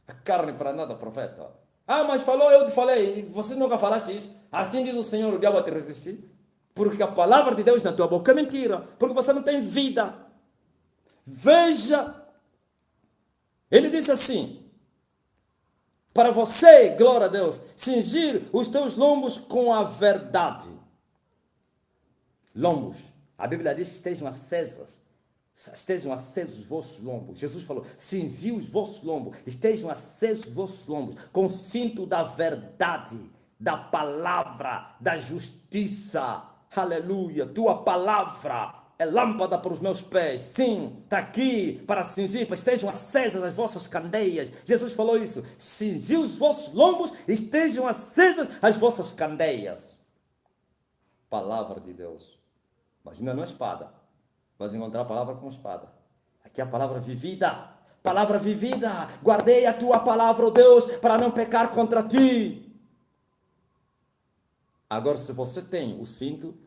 A carne para nada, profeta. Ah, mas falou, eu te falei, você nunca falaste isso. Assim diz o Senhor, o diabo vai te resistir. Porque a palavra de Deus na tua boca é mentira, porque você não tem vida. Veja. Ele disse assim, para você, glória a Deus, cingir os teus lombos com a verdade. Lombos. A Bíblia diz que estejam acesos os vossos lombos. Jesus falou, cingi os vossos lombos, estejam acesos os vossos lombos, com o cinto da verdade, da palavra, da justiça. Aleluia, tua palavra é lâmpada para os meus pés. Sim, está aqui para cingir, para estejam acesas as vossas candeias. Jesus falou isso. Cingir os vossos lombos, estejam acesas as vossas candeias. Palavra de Deus. Imagina, não é espada. Vais encontrar a palavra com espada. Aqui é a palavra vivida. Palavra vivida. Guardei a tua palavra, ó Deus, para não pecar contra ti. Agora, se você tem o cinto,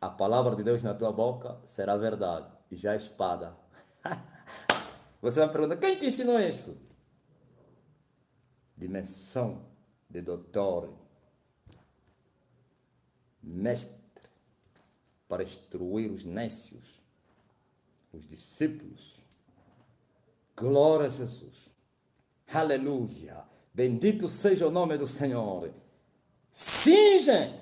a palavra de Deus na tua boca será verdade. E já é espada. Você vai perguntar, quem te ensinou isso? Dimensão de doutor. Mestre. Para instruir os nécios. Os discípulos. Glória a Jesus. Aleluia. Bendito seja o nome do Senhor. Cingem.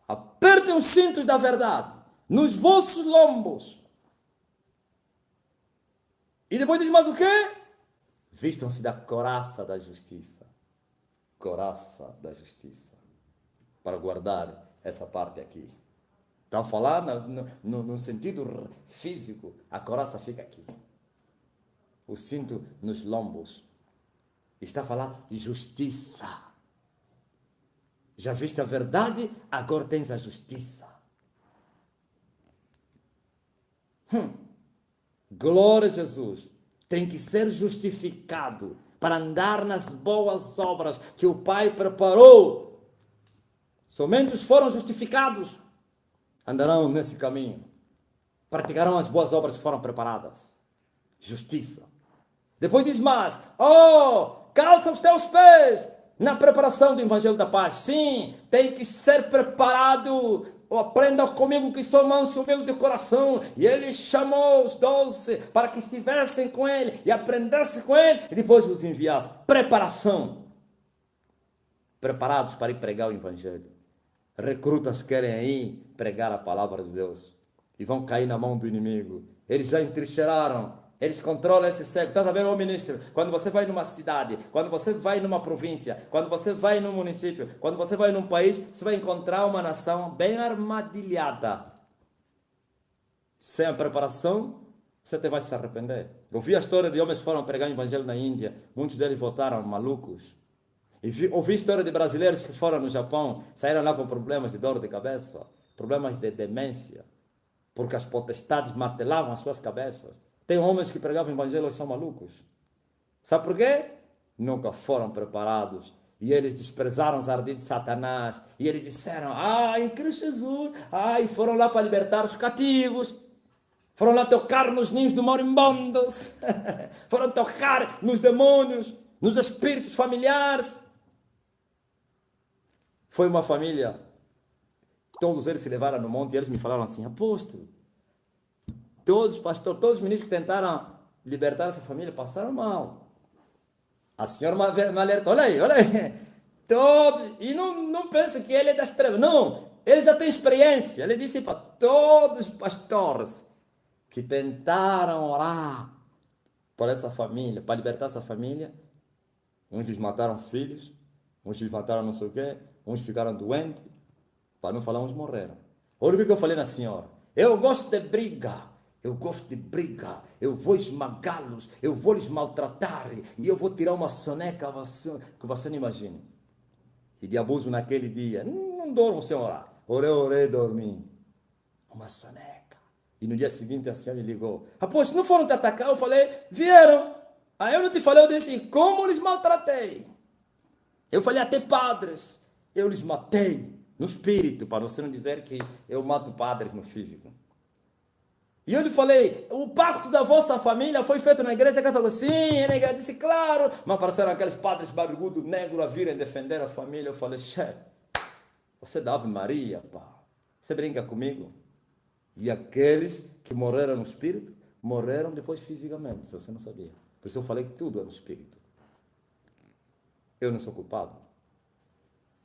Apertem os cintos da verdade nos vossos lombos. E depois diz mais o quê? Vistam-se da couraça da justiça. Couraça da justiça. Para guardar essa parte aqui. Está a falar no sentido físico. A couraça fica aqui. O cinto nos lombos. Está a falar de justiça. Já viste a verdade, agora tens a justiça. Glória a Jesus. Tem que ser justificado para andar nas boas obras que o Pai preparou. Somente os foram justificados andarão nesse caminho. Praticarão as boas obras que foram preparadas. Justiça. Depois diz mais. Calça os teus pés na preparação do Evangelho da Paz. Sim, tem que ser preparado. Aprenda comigo que sou manso e humilde de coração. E ele chamou os 12 para que estivessem com ele e aprendessem com ele e depois os enviasse. Preparação. Preparados para ir pregar o Evangelho. Recrutas querem ir pregar a palavra de Deus e vão cair na mão do inimigo. Eles já entrincheiraram. Eles controlam esse cego. Estás a ver, ô ministro? Quando você vai numa cidade, quando você vai numa província, quando você vai num município, quando você vai num país, você vai encontrar uma nação bem armadilhada. Sem a preparação, você vai se arrepender. Eu vi a história de homens que foram pregar o evangelho na Índia, muitos deles voltaram malucos. Ouvi a história de brasileiros que foram no Japão, saíram lá com problemas de dor de cabeça, problemas de demência, porque as potestades martelavam as suas cabeças. Tem homens que pregavam o evangelho e são malucos. Sabe por quê? Nunca foram preparados. E eles desprezaram os ardis de Satanás. E eles disseram, em Cristo Jesus. E foram lá para libertar os cativos. Foram lá tocar nos ninhos de moribundos. Foram tocar nos demônios, nos espíritos familiares. Foi uma família. Todos eles se levaram no monte e eles me falaram assim, apóstolo, todos os pastores, todos os ministros que tentaram libertar essa família passaram mal. A senhora me alertou, olha aí. Todos, e não pensa que ele é das trevas. Não, ele já tem experiência. Ele disse para todos os pastores que tentaram orar por essa família, para libertar essa família, uns lhes mataram filhos, uns lhes mataram não sei o quê, uns ficaram doentes, para não falar, uns morreram. Olha o que eu falei na senhora. Eu gosto de briga. Eu gosto de briga, eu vou esmagá-los, eu vou lhes maltratar e eu vou tirar uma soneca que você não imagina. E de abuso naquele dia, não dormo sem orar. Orei, dormi. Uma soneca. E no dia seguinte a senhora me ligou. Apóstolo, não foram te atacar? Eu falei, vieram. Aí eu não te falei, eu disse, como lhes maltratei? Eu falei, até padres, eu lhes matei no espírito, para você não dizer que eu mato padres no físico. E eu lhe falei, o pacto da vossa família foi feito na igreja católica. Sim, ele disse, claro. Mas apareceram aqueles padres barrigudos, negros, a virem defender a família. Eu falei, chefe, você dá Ave Maria, pá. Você brinca comigo? E aqueles que morreram no espírito, morreram depois fisicamente, se você não sabia. Por isso eu falei que tudo é no espírito. Eu não sou culpado.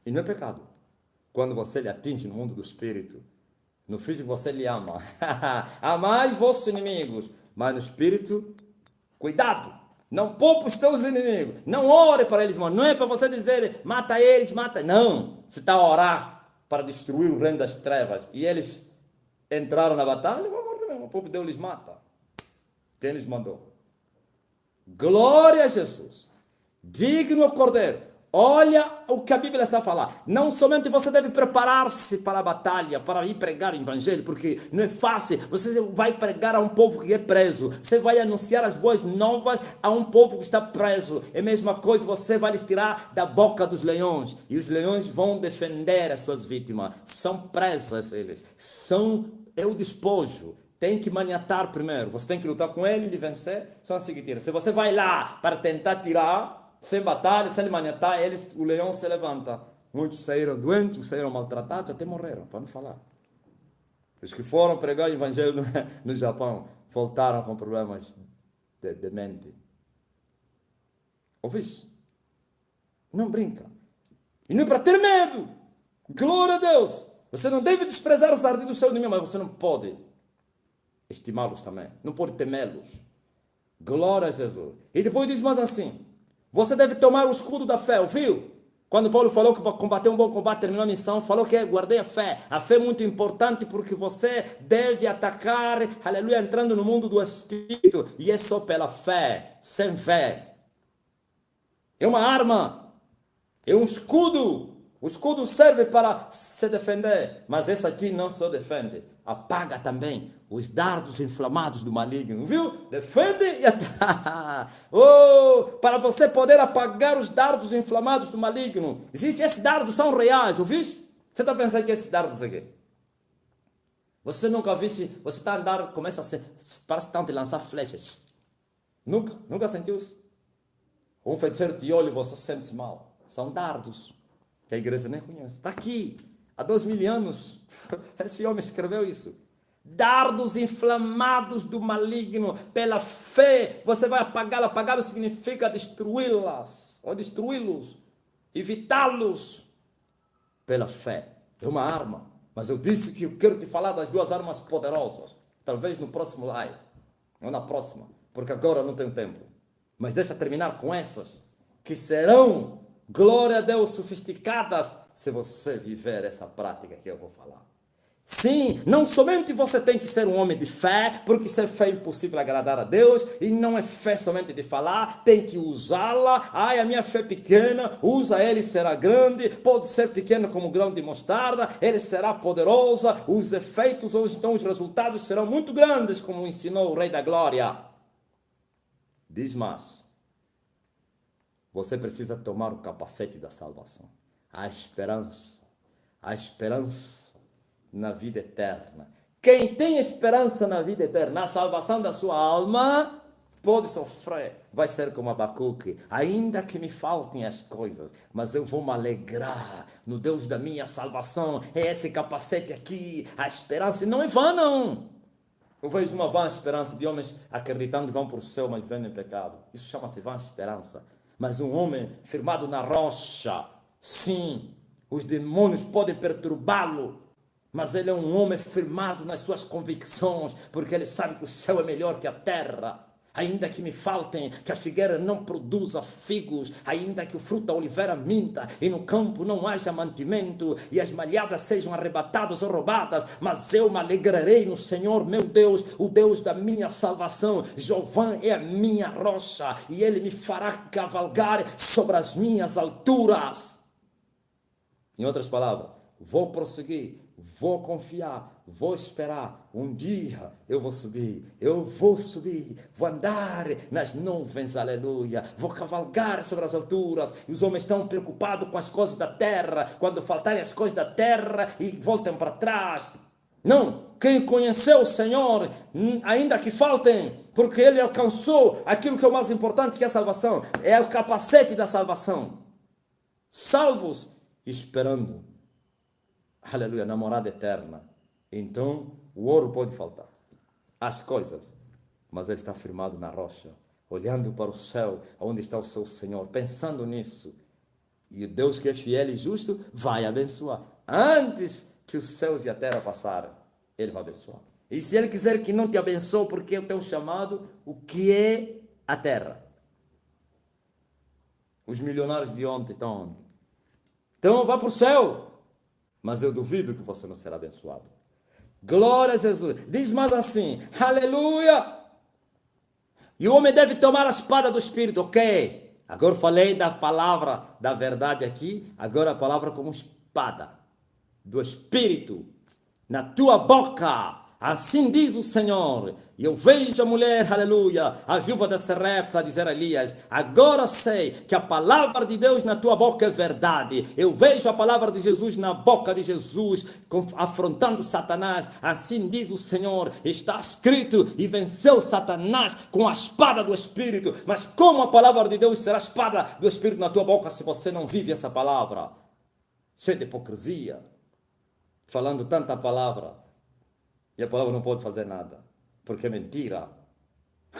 E não é pecado. Quando você lhe atinge no mundo do espírito, no físico você lhe ama. Amai vossos inimigos. Mas no espírito, cuidado. Não poupa os teus inimigos. Não ore para eles, mano. Não é para você dizer, mata eles, mata. Não. Você está a orar para destruir o reino das trevas. E eles entraram na batalha, vão morrer mesmo. O povo de Deus lhes mata. Quem lhes mandou? Glória a Jesus. Digno ao Cordeiro. Olha o que a Bíblia está a falar. Não somente você deve preparar-se para a batalha, para ir pregar o evangelho, porque não é fácil. Você vai pregar a um povo que é preso. Você vai anunciar as boas novas a um povo que está preso. É a mesma coisa, você vai lhes tirar da boca dos leões. E os leões vão defender as suas vítimas. São presas eles. É o despojo. Tem que maniatar primeiro. Você tem que lutar com ele e vencer. Só assim que tira. Se você vai lá para tentar tirar, sem batalha, sem maniatar, o leão se levanta. Muitos saíram doentes, saíram maltratados, até morreram, para não falar. Os que foram pregar o evangelho no Japão voltaram com problemas de mente. Ouvi isso? Não brinca. E não é para ter medo. Glória a Deus. Você não deve desprezar os ardis do seu inimigo, mas você não pode estimá-los também. Não pode temê-los. Glória a Jesus. E depois diz mais assim, você deve tomar o escudo da fé, ouviu? Quando Paulo falou que para combater um bom combate, terminou a missão, falou que guardei a fé. A fé é muito importante porque você deve atacar, aleluia, entrando no mundo do Espírito. E é só pela fé, sem fé. É uma arma, é um escudo. O escudo serve para se defender, mas esse aqui não só defende, apaga também os dardos inflamados do maligno, viu? Defende e ataca. Para você poder apagar os dardos inflamados do maligno, existem esses dardos, são reais, ouviu? Você está pensando que esses dardos aqui? Você nunca viu, você está andando, começa a ser, parece que estão te lançar flechas. Nunca sentiu isso? Um feiticeiro te olha e você sente mal. São dardos que a igreja nem conhece. Está aqui, há 2000 anos, esse homem escreveu isso. Dardos inflamados do maligno, pela fé, você vai apagá-la. Apagá-lo significa destruí-las, ou destruí-los, evitá-los, pela fé. É uma arma, mas eu disse que eu quero te falar das duas armas poderosas, talvez no próximo live, ou na próxima, porque agora não tenho tempo. Mas deixa terminar com essas, que serão, glória a Deus, sofisticadas, se você viver essa prática que eu vou falar. Sim, não somente você tem que ser um homem de fé, porque ser fé é impossível agradar a Deus, e não é fé somente de falar, tem que usá-la. Ai, a minha fé é pequena, usa ele, será grande. Pode ser pequeno como grão de mostarda, ele será poderosa. Os efeitos ou então os resultados serão muito grandes, como ensinou o Rei da Glória. Diz mais, você precisa tomar o capacete da salvação, a esperança na vida eterna. Quem tem esperança na vida eterna, na salvação da sua alma, pode sofrer. Vai ser como Abacuque. Ainda que me faltem as coisas, mas eu vou me alegrar no Deus da minha salvação. É esse capacete aqui, a esperança. E não é vã, não. Eu vejo uma vã esperança de homens acreditando que vão para o céu, mas vivendo em pecado. Isso chama-se vã esperança. Mas um homem firmado na rocha, sim, os demônios podem perturbá-lo, mas ele é um homem firmado nas suas convicções, porque ele sabe que o céu é melhor que a terra. Ainda que me faltem, que a figueira não produza figos, ainda que o fruto da oliveira minta, e no campo não haja mantimento, e as malhadas sejam arrebatadas ou roubadas, mas eu me alegrarei no Senhor, meu Deus, o Deus da minha salvação. Jeová é a minha rocha, e ele me fará cavalgar sobre as minhas alturas. Em outras palavras, vou prosseguir, vou confiar, vou esperar. Um dia eu vou subir, vou andar nas nuvens, aleluia. Vou cavalgar sobre as alturas. E os homens estão preocupados com as coisas da terra, quando faltarem as coisas da terra e voltem para trás. Não, quem conheceu o Senhor, ainda que faltem, porque ele alcançou aquilo que é o mais importante, que é a salvação. É o capacete da salvação. Salvos, esperando, aleluia, na morada eterna. Então, o ouro pode faltar, as coisas, mas ele está firmado na rocha, olhando para o céu, onde está o seu Senhor, pensando nisso. E o Deus que é fiel e justo vai abençoar. Antes que os céus e a terra passarem, ele vai abençoar. E se ele quiser que não te abençoe, porque é o teu chamado, o que é a terra? Os milionários de ontem estão onde? Então vá para o céu, mas eu duvido que você não será abençoado. Glória a Jesus. Diz mais assim, aleluia. E o homem deve tomar a espada do Espírito, ok? Agora falei da palavra da verdade aqui, agora a palavra como espada do Espírito na tua boca. Assim diz o Senhor. E eu vejo a mulher, aleluia, a viúva da Sarepta dizer a Elias, agora sei que a palavra de Deus na tua boca é verdade. Eu vejo a palavra de Jesus na boca de Jesus, afrontando Satanás. Assim diz o Senhor, está escrito, e venceu Satanás com a espada do Espírito. Mas como a palavra de Deus será a espada do Espírito na tua boca se você não vive essa palavra? Cheio de hipocrisia, falando tanta palavra, e a palavra não pode fazer nada, porque é mentira.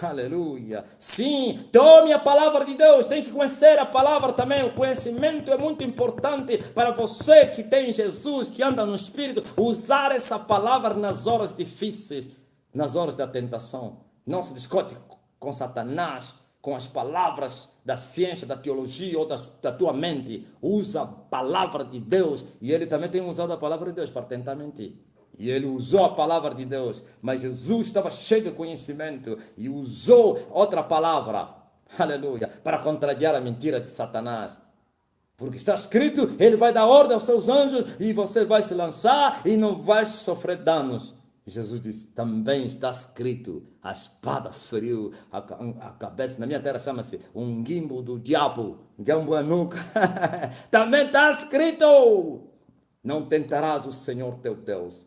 Aleluia. Sim, tome a palavra de Deus, tem que conhecer a palavra também. O conhecimento é muito importante para você que tem Jesus, que anda no Espírito. Usar essa palavra nas horas difíceis, nas horas da tentação. Não se discute com Satanás com as palavras da ciência, da teologia ou da tua mente. Usa a palavra de Deus. E ele também tem usado a palavra de Deus para tentar mentir. E ele usou a palavra de Deus, mas Jesus estava cheio de conhecimento e usou outra palavra, aleluia, para contrariar a mentira de Satanás. Porque está escrito, ele vai dar ordem aos seus anjos e você vai se lançar e não vai sofrer danos. E Jesus disse, também está escrito, a espada feriu a cabeça, na minha terra chama-se um guimbo do diabo, guimbo a nuca. Também está escrito, não tentarás o Senhor teu Deus.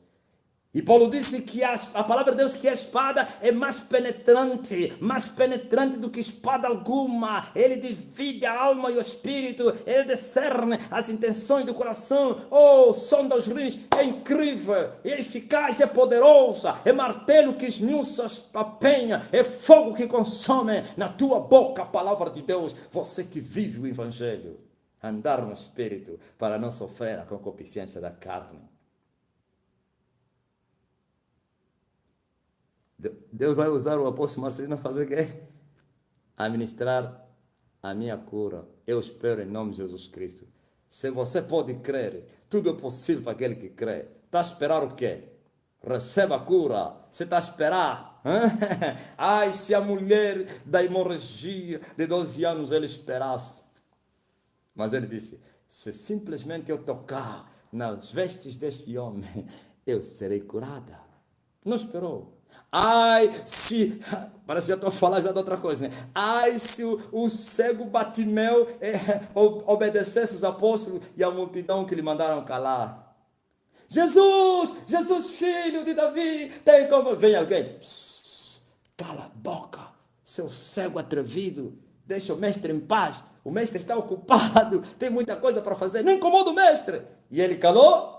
E Paulo disse que a palavra de Deus, que a espada é mais penetrante do que espada alguma. Ele divide a alma e o espírito, ele discerne as intenções do coração. Oh, sonda os rins, é incrível, é eficaz, é poderosa, é martelo que esmiuça a penha, é fogo que consome. Na tua boca a palavra de Deus, você que vive o evangelho, andar no espírito para não sofrer a concupiscência da carne. Deus vai usar o apóstolo Marcelino a fazer o quê? Administrar a minha cura. Eu espero em nome de Jesus Cristo. Se você pode crer, tudo é possível para aquele que crê. Está a esperar o quê? Receba a cura. Você está a esperar? Ai, se a mulher da hemorragia de 12 anos ele esperasse. Mas ele disse, se simplesmente eu tocar nas vestes desse homem, eu serei curada. Não esperou. Ai, se... Parece que eu estou a falar já de outra coisa, né? Ai, se o cego Batimeu obedecesse os apóstolos e a multidão que lhe mandaram calar. Jesus, Jesus, filho de Davi, tem como... Vem alguém, psss, cala a boca, seu cego atrevido, deixa o mestre em paz, o mestre está ocupado, tem muita coisa para fazer, não incomoda o mestre. E ele calou.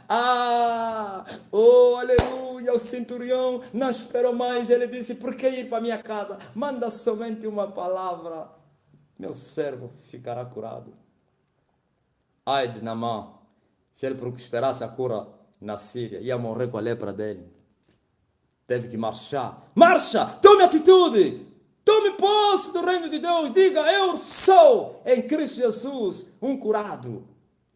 Ah, oh, aleluia, o centurião não esperou mais, ele disse, por que ir para minha casa? Manda somente uma palavra, meu servo ficará curado. Ai de Naamã, se ele esperasse a cura na Síria, ia morrer com a lepra dele. Teve que marchar. Marcha! Tome atitude! Tome posse do reino de Deus. Diga, eu sou em Cristo Jesus um curado.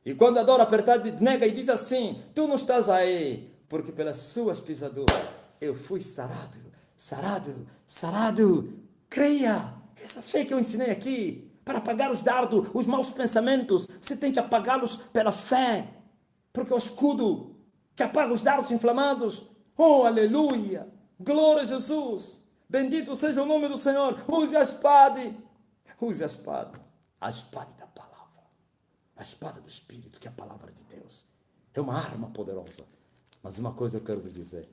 E quando a dor apertar, nega e diz assim, tu não estás aí, porque pelas suas pisaduras eu fui sarado, sarado, sarado. Creia! Essa fé que eu ensinei aqui, para apagar os dardos, os maus pensamentos, você tem que apagá-los pela fé. Porque é o escudo que apaga os dardos inflamados. Oh, aleluia! Glória a Jesus! Bendito seja o nome do Senhor. Use a espada. Use a espada. A espada da palavra. A espada do Espírito, que é a palavra de Deus. É uma arma poderosa. Mas uma coisa eu quero vos dizer.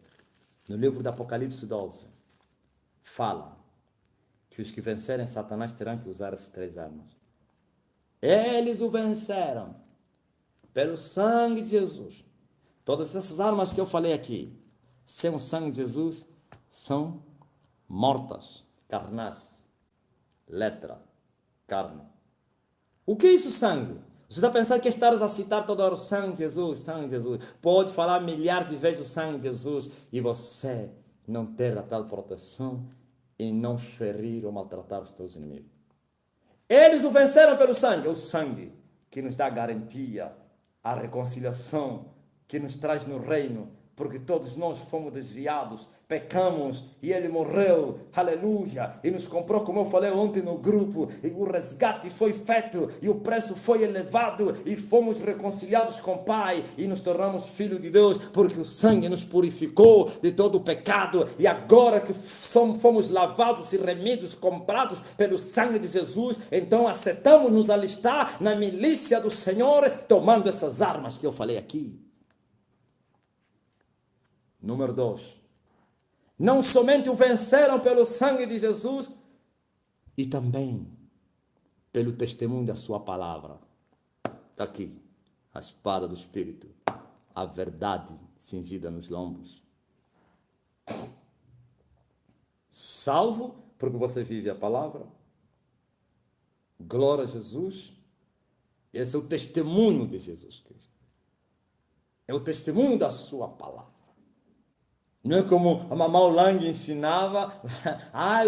No livro do Apocalipse 12, fala que os que vencerem Satanás terão que usar essas 3 armas. Eles o venceram pelo sangue de Jesus. Todas essas armas que eu falei aqui, sem o sangue de Jesus, são mortas, carnais, letra, carne. O que é isso, sangue? Você está pensando que estares a citar toda hora o sangue de Jesus, sangue de Jesus. Pode falar milhares de vezes o sangue de Jesus e você não ter a tal proteção e não ferir ou maltratar os teus inimigos. Eles o venceram pelo sangue, o sangue que nos dá garantia, a reconciliação que nos traz no reino, porque todos nós fomos desviados, pecamos e ele morreu, aleluia, e nos comprou, como eu falei ontem no grupo, e o resgate foi feito, e o preço foi elevado, e fomos reconciliados com o Pai, e nos tornamos filhos de Deus, porque o sangue nos purificou de todo o pecado, e agora que fomos lavados e remidos, comprados pelo sangue de Jesus, então aceitamos nos alistar na milícia do Senhor, tomando essas armas que eu falei aqui. Número 2. Não somente o venceram pelo sangue de Jesus, e também pelo testemunho da sua palavra. Está aqui, a espada do Espírito, a verdade cingida nos lombos. Salvo, porque você vive a palavra. Glória a Jesus. Esse é o testemunho de Jesus Cristo. É o testemunho da sua palavra. Não é como a mamãe Lang ensinava,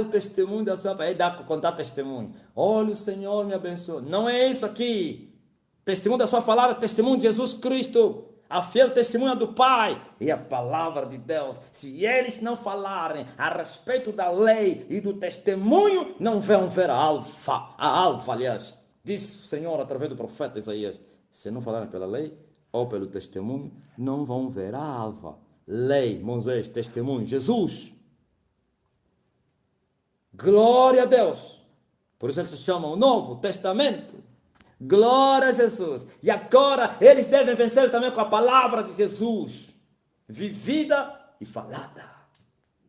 o testemunho da sua palavra, aí dá para contar testemunho. Olha, o Senhor me abençoou. Não é isso aqui. Testemunho da sua palavra, testemunho de Jesus Cristo, a fiel testemunha do Pai e a palavra de Deus. Se eles não falarem a respeito da lei e do testemunho, não vão ver a alfa, aliás. Disse o Senhor através do profeta Isaías, se não falarem pela lei ou pelo testemunho, não vão ver a alfa. Lei, Moisés, testemunho, Jesus. Glória a Deus. Por isso ele se chama o Novo Testamento. Glória a Jesus. E agora eles devem vencer também com a palavra de Jesus, vivida e falada.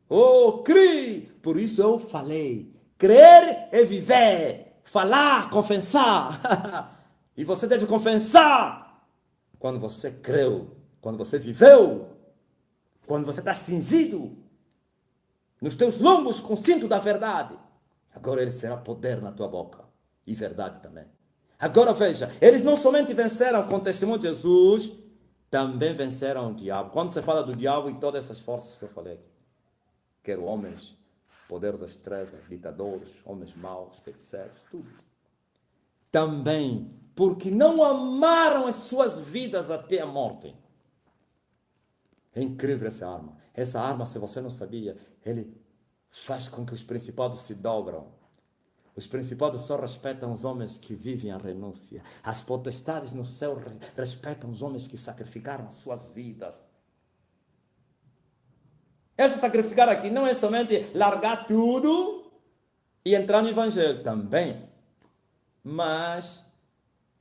Oh, crie. Por isso eu falei. Crer é viver. Falar, confessar. E você deve confessar quando você creu, quando você viveu. Quando você está cingido nos teus lombos com o cinto da verdade, agora ele será poder na tua boca e verdade também. Agora veja, eles não somente venceram com o testemunho de Jesus, também venceram o diabo. Quando você fala do diabo e todas essas forças que eu falei aqui, quero homens, poder das trevas, ditadores, homens maus, feiticeiros, tudo. Também porque não amaram as suas vidas até a morte. É incrível essa arma. Essa arma, se você não sabia, ele faz com que os principados se dobram. Os principados só respeitam os homens que vivem a renúncia. As potestades no céu respeitam os homens que sacrificaram as suas vidas. Esse sacrificar aqui não é somente largar tudo e entrar no Evangelho. Também. Mas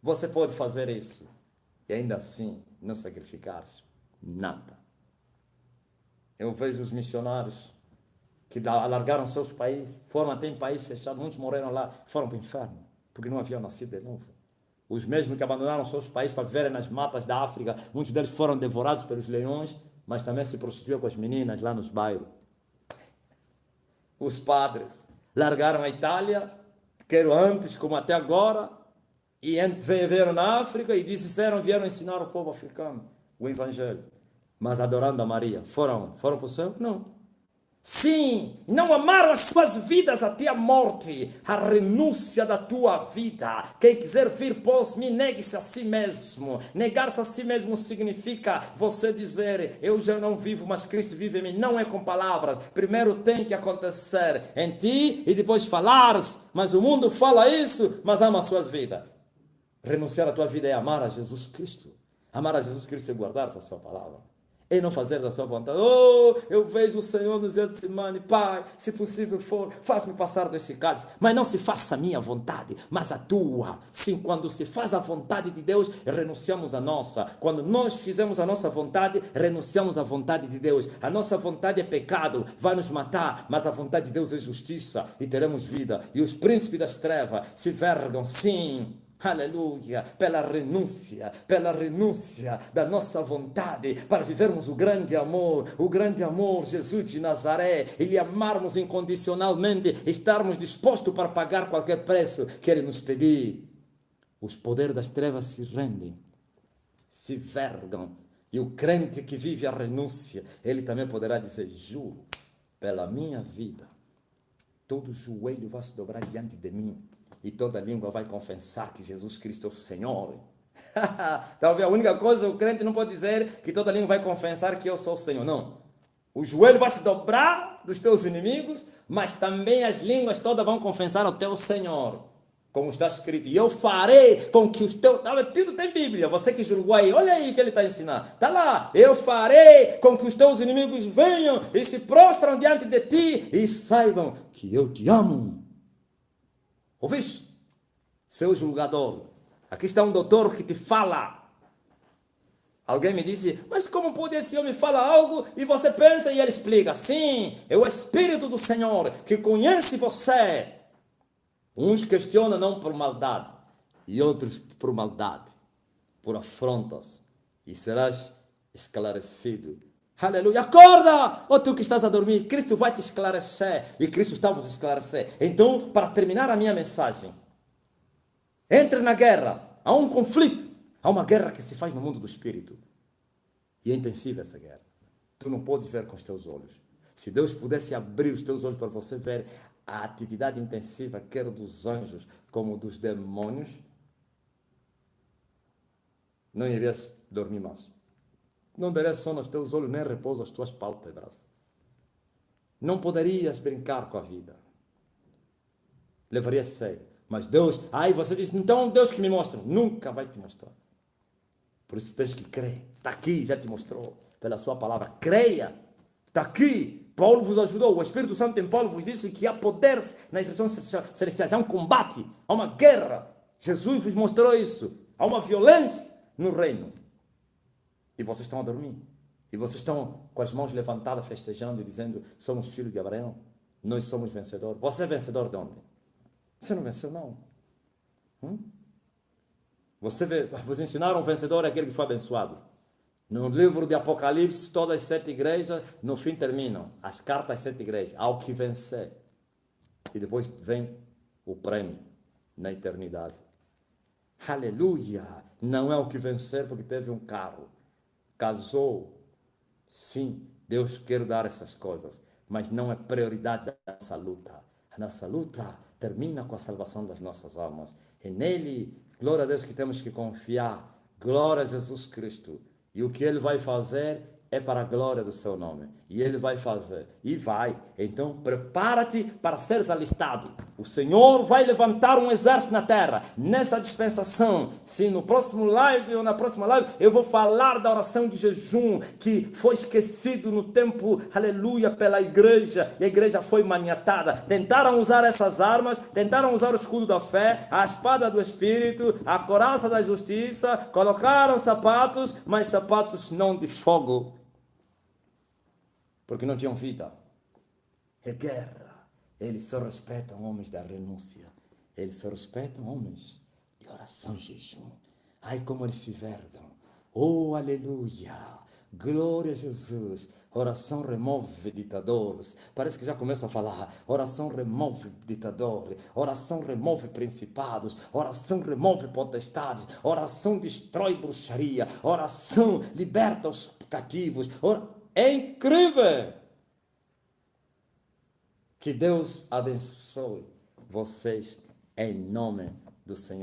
você pode fazer isso e ainda assim não sacrificar nada. Eu vejo os missionários que alargaram seus países, foram até em país fechado, muitos morreram lá, foram para o inferno, porque não haviam nascido de novo. Os mesmos que abandonaram seus países para viverem nas matas da África, muitos deles foram devorados pelos leões, mas também se prostituíam com as meninas lá nos bairros. Os padres largaram a Itália, quero antes como até agora, e vieram na África e vieram ensinar o povo africano o Evangelho. Mas adorando a Maria, foram para o céu? Não. Sim, não amaram as suas vidas até a morte, a renúncia da tua vida. Quem quiser vir pós-mim, negue-se a si mesmo. Negar-se a si mesmo significa você dizer, eu já não vivo, mas Cristo vive em mim. Não é com palavras. Primeiro tem que acontecer em ti e depois falares. Mas o mundo fala isso, mas ama as suas vidas. Renunciar à tua vida é amar a Jesus Cristo. Amar a Jesus Cristo é guardar a sua palavra. E não fazer a sua vontade. Oh, eu vejo o Senhor no Getsemane. Pai, se possível for, faz-me passar desse cálice. Mas não se faça a minha vontade, mas a tua. Sim, quando se faz a vontade de Deus, renunciamos à nossa. Quando nós fizemos a nossa vontade, renunciamos à vontade de Deus. A nossa vontade é pecado, vai nos matar, mas a vontade de Deus é justiça e teremos vida. E os príncipes das trevas se vergam, sim. Aleluia, pela renúncia da nossa vontade para vivermos o grande amor, Jesus de Nazaré, e lhe amarmos incondicionalmente, estarmos dispostos para pagar qualquer preço que ele nos pedir. Os poderes das trevas se rendem, se vergam, e o crente que vive a renúncia, ele também poderá dizer, juro, pela minha vida, todo joelho vai se dobrar diante de mim, e toda língua vai confessar que Jesus Cristo é o Senhor. Talvez a única coisa o crente não pode dizer que toda língua vai confessar que eu sou o Senhor. Não. O joelho vai se dobrar dos teus inimigos, mas também as línguas todas vão confessar ao teu Senhor. Como está escrito, e eu farei com que os teus... Tudo tem Bíblia, você que julgou aí, olha aí o que ele está ensinando. Está lá, eu farei com que os teus inimigos venham e se prostram diante de ti e saibam que eu te amo. Ouviste? Seu julgador. Aqui está um doutor que te fala. Alguém me disse, mas como pode esse homem falar algo e você pensa e ele explica? Sim, é o Espírito do Senhor que conhece você. Uns questionam não por maldade e outros por maldade, por afrontas. E serás esclarecido. Aleluia, acorda! Ou tu que estás a dormir, Cristo vai te esclarecer. E Cristo está a vos esclarecer. Então, para terminar a minha mensagem, entre na guerra, há um conflito. Há uma guerra que se faz no mundo do Espírito. E é intensiva essa guerra. Tu não podes ver com os teus olhos. Se Deus pudesse abrir os teus olhos para você ver a atividade intensiva, quer dos anjos como dos demônios, não irias dormir mais. Não daria sono aos teus olhos, nem repouso às tuas pálpebras. Não poderias brincar com a vida. Levaria sério. Mas Deus, aí você diz, então Deus que me mostra. Nunca vai te mostrar. Por isso tens que crer. Está aqui, já te mostrou pela sua palavra. Creia. Está aqui. Paulo vos ajudou. O Espírito Santo em Paulo vos disse que há poder nas regiões celestiais. Há um combate. Há uma guerra. Jesus vos mostrou isso. Há uma violência no reino. E vocês estão a dormir. E vocês estão com as mãos levantadas, festejando e dizendo, somos filhos de Abraão. Nós somos vencedores. Você é vencedor de onde? Você não venceu, não. Vos ensinaram o vencedor é aquele que foi abençoado. No livro de Apocalipse, todas as 7 igrejas, no fim terminam. As cartas das 7 igrejas. Ao que vencer. E depois vem o prêmio na eternidade. Aleluia! Não é o que vencer porque teve um carro. Casou. Sim, Deus quer dar essas coisas. Mas não é prioridade da nossa luta. A nossa luta termina com a salvação das nossas almas. É nele, glória a Deus, que temos que confiar. Glória a Jesus Cristo. E o que Ele vai fazer é para a glória do seu nome. E Ele vai fazer. E vai. Então, prepara-te para seres alistado. O Senhor vai levantar um exército na terra. Nessa dispensação, se no próximo live ou na próxima live, eu vou falar da oração de jejum, que foi esquecido no tempo, aleluia, pela igreja. E a igreja foi maniatada. Tentaram usar essas armas, tentaram usar o escudo da fé, a espada do Espírito, a coraça da justiça, colocaram sapatos, mas sapatos não de fogo, porque não tinham vida. É guerra. Eles só respeitam homens da renúncia. Eles só respeitam homens de oração e jejum. Ai, como eles se vergam. Oh, aleluia. Glória a Jesus. Oração remove ditadores. Parece que já começo a falar. Oração remove ditadores. Oração remove principados. Oração remove potestades. Oração destrói bruxaria. Oração liberta os cativos. É incrível. Que Deus abençoe vocês em nome do Senhor.